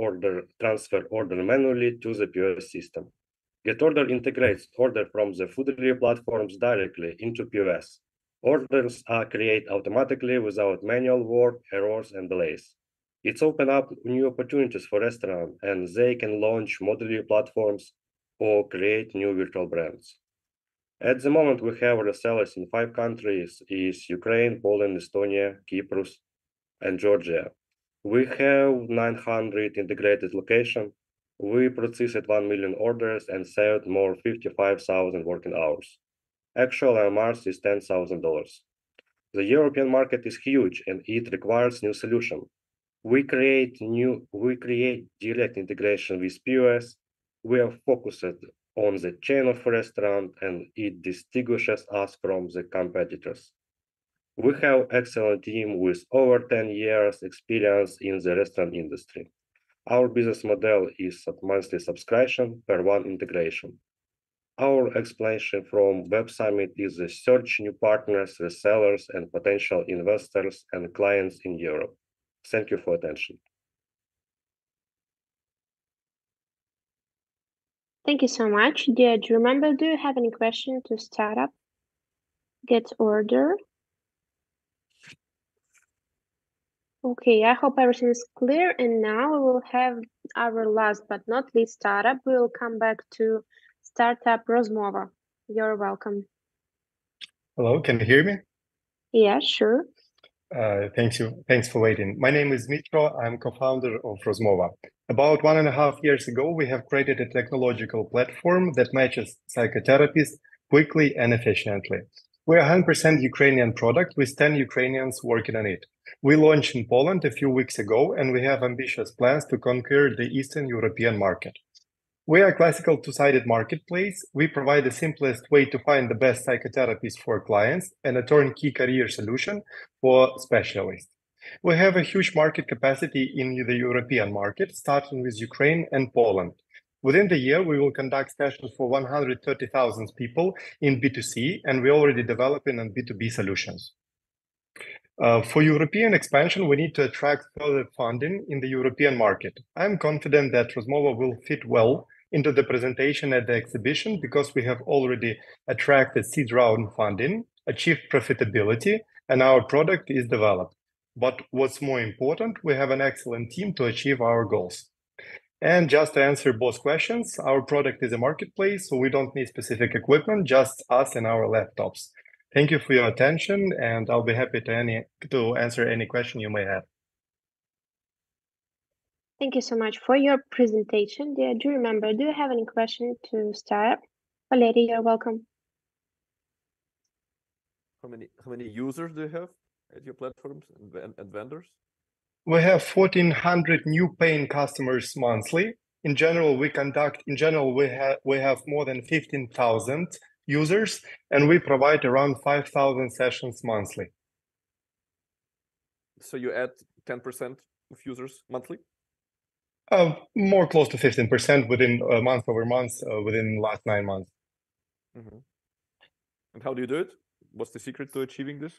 transfer order manually to the POS system. GetOrder integrates order from the food delivery platforms directly into POS. Orders are created automatically without manual work, errors, and delays. It's opened up new opportunities for restaurants, and they can launch more delivery platforms or create new virtual brands. At the moment, we have resellers in 5 countries: is Ukraine, Poland, Estonia, Cyprus, and Georgia. We have 900 integrated locations. We processed 1 million orders and saved more 55,000 working hours. Actual MRs is $10,000. The European market is huge and it requires new solution. We create direct integration with POS. We are focused on the chain of restaurant and it distinguishes us from the competitors. We have excellent team with over 10 years experience in the restaurant industry. Our business model is a monthly subscription per one integration. Our explanation from Web Summit is to search new partners, resellers, and potential investors and clients in Europe. Thank you for attention. Thank you so much. Do you remember, do you have any question to start up? GetOrder. Okay, I hope everything is clear. And now we will have our last but not least startup. We will come back to startup Rozmova. You're welcome. Hello, can you hear me? Yeah, sure. Thank you. Thanks for waiting. My name is Mitro. I'm co-founder of Rozmova. About 1.5 years ago, we have created a technological platform that matches psychotherapists quickly and efficiently. We're a 100% Ukrainian product with 10 Ukrainians working on it. We launched in Poland a few weeks ago, and we have ambitious plans to conquer the Eastern European market. We are a classical two-sided marketplace. We provide the simplest way to find the best psychotherapists for clients and a turnkey career solution for specialists. We have a huge market capacity in the European market, starting with Ukraine and Poland. Within the year, we will conduct sessions for 130,000 people in B2C, and we're already developing on B2B solutions. For European expansion, we need to attract further funding in the European market. I'm confident that Rozmova will fit well into the presentation at the exhibition because we have already attracted seed round funding, achieved profitability, and our product is developed. But what's more important, we have an excellent team to achieve our goals. And just to answer both questions, our product is a marketplace, so we don't need specific equipment, just us and our laptops. Thank you for your attention, and I'll be happy to answer any question you may have. Thank you so much for your presentation. Do you remember, do you have any question to start? Valeria, you're welcome. How many users do you have at your platforms and vendors? We have 1,400 new paying customers monthly. In general, we have more than 15,000 users, and we provide around 5,000 sessions monthly. So you add 10% of users monthly? More close to 15% within month over month, within the last 9 months. Mm-hmm. And how do you do it? What's the secret to achieving this?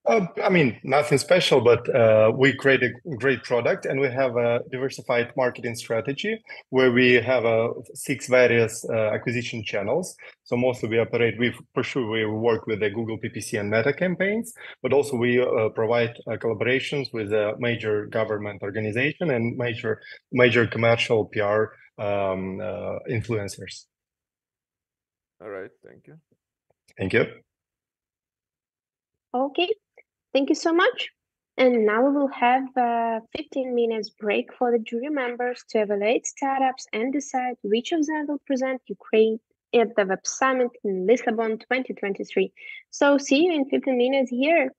I mean, nothing special, but we create a great product and we have a diversified marketing strategy where we have 6 various acquisition channels. So mostly we operate for sure, we work with the Google PPC and Meta campaigns, but also we provide collaborations with a major government organization and major commercial PR influencers. All right, thank you. Thank you. Okay. Thank you so much. And now we will have a 15 minutes break for the jury members to evaluate startups and decide which of them will present Ukraine at the Web Summit in Lisbon 2023. So see you in 15 minutes here.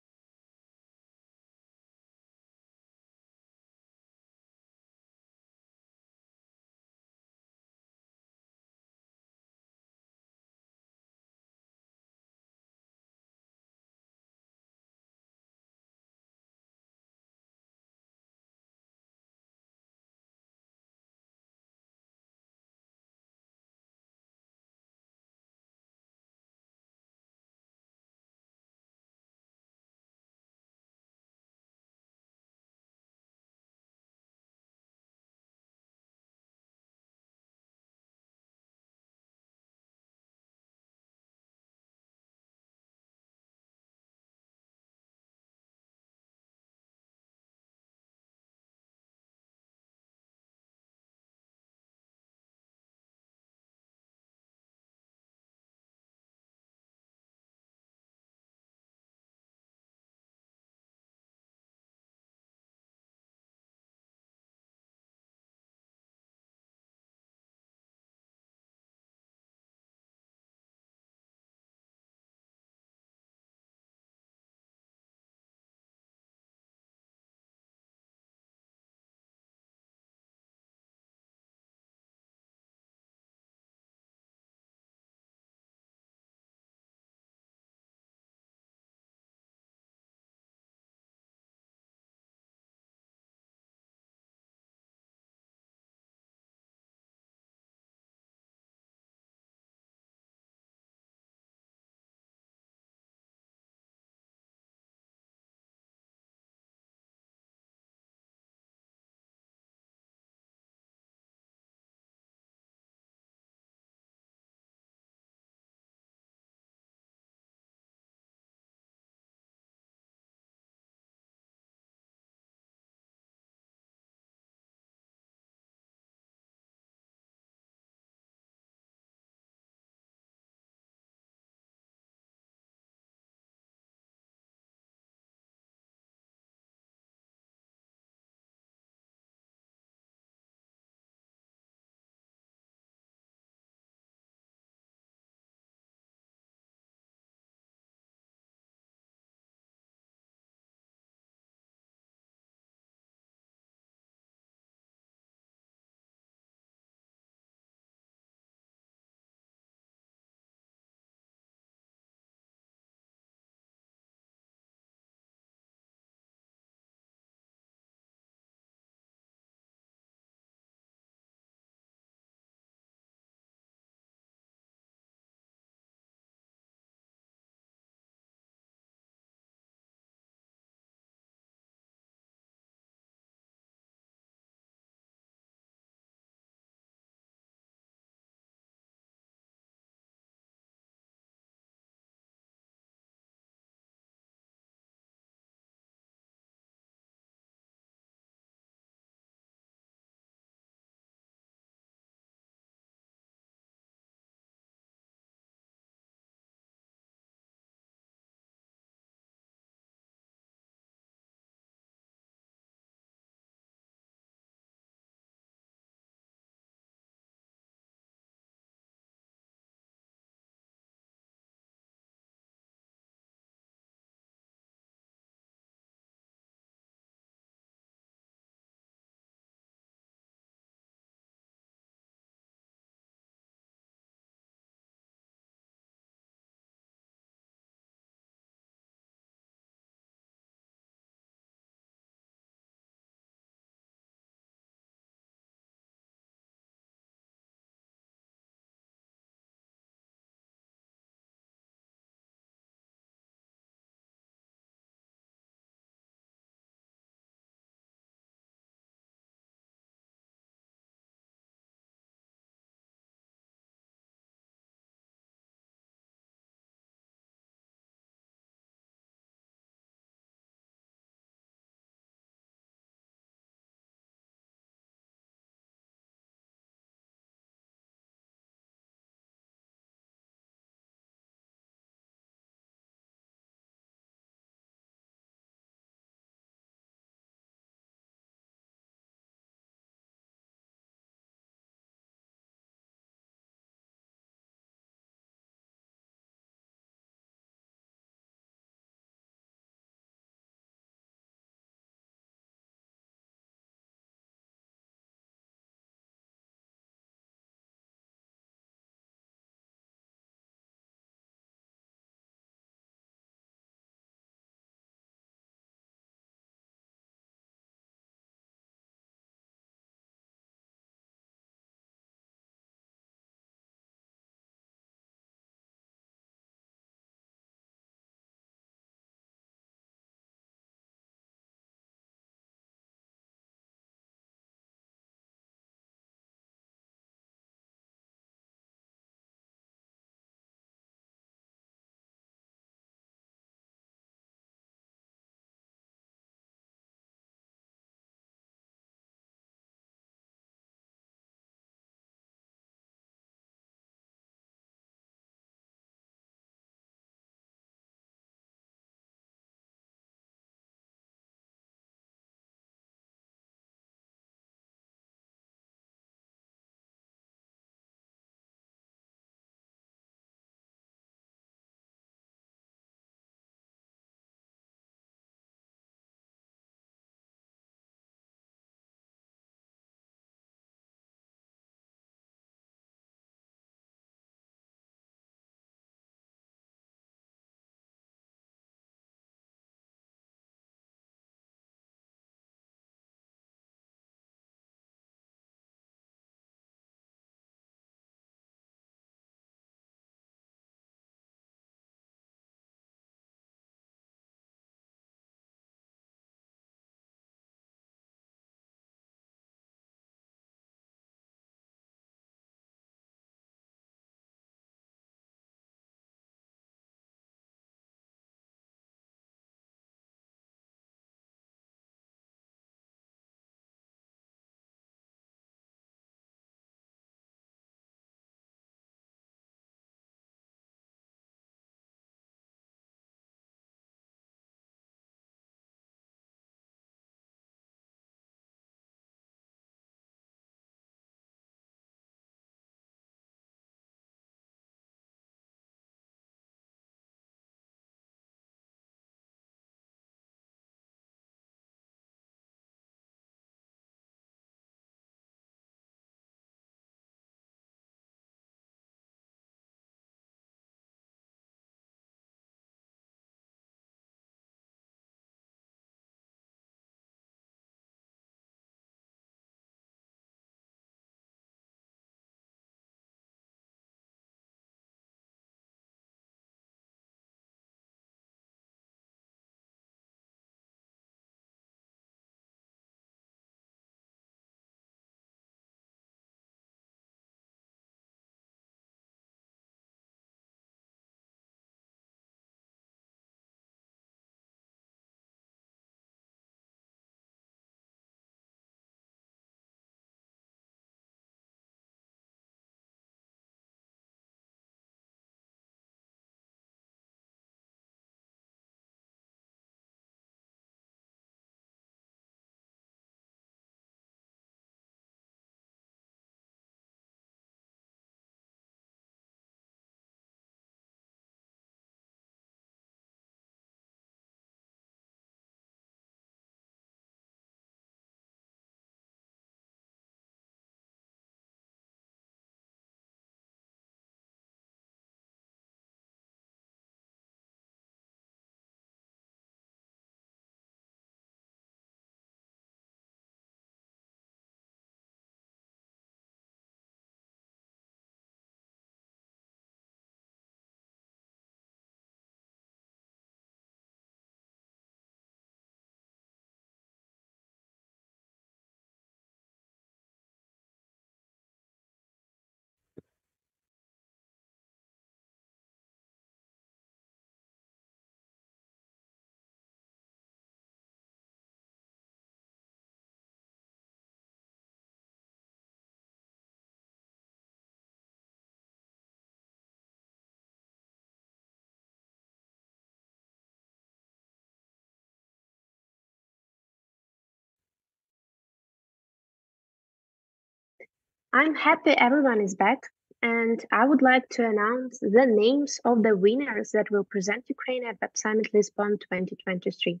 I'm happy everyone is back, and I would like to announce the names of the winners that will present Ukraine at Web Summit Lisbon 2023.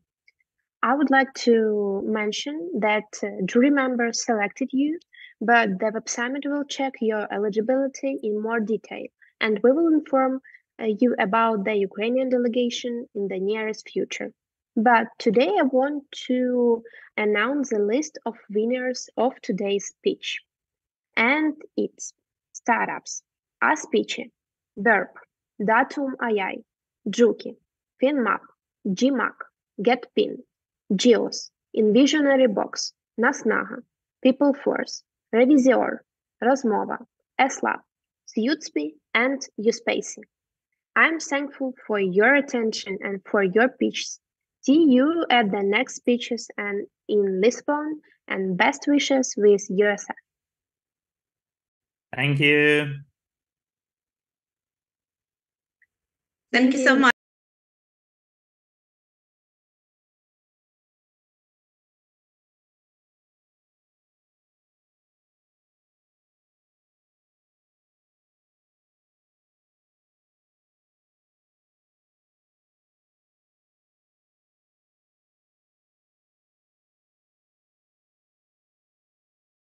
I would like to mention that jury members selected you, but the Web Summit will check your eligibility in more detail, and we will inform you about the Ukrainian delegation in the nearest future. But today I want to announce the list of winners of today's speech. And it's startups, Aspici, Burp, Datum AI, Juki, FinMap, GMAC, GetPin, Geos, Envisionary Box, Nasnaha, PeopleForce, Revisior, Rozmova, SLab, Suitsby, and USAID. I'm thankful for your attention and for your pitches. See you at the next speeches and in Lisbon, and best wishes with USF. Thank you. Thank you so much.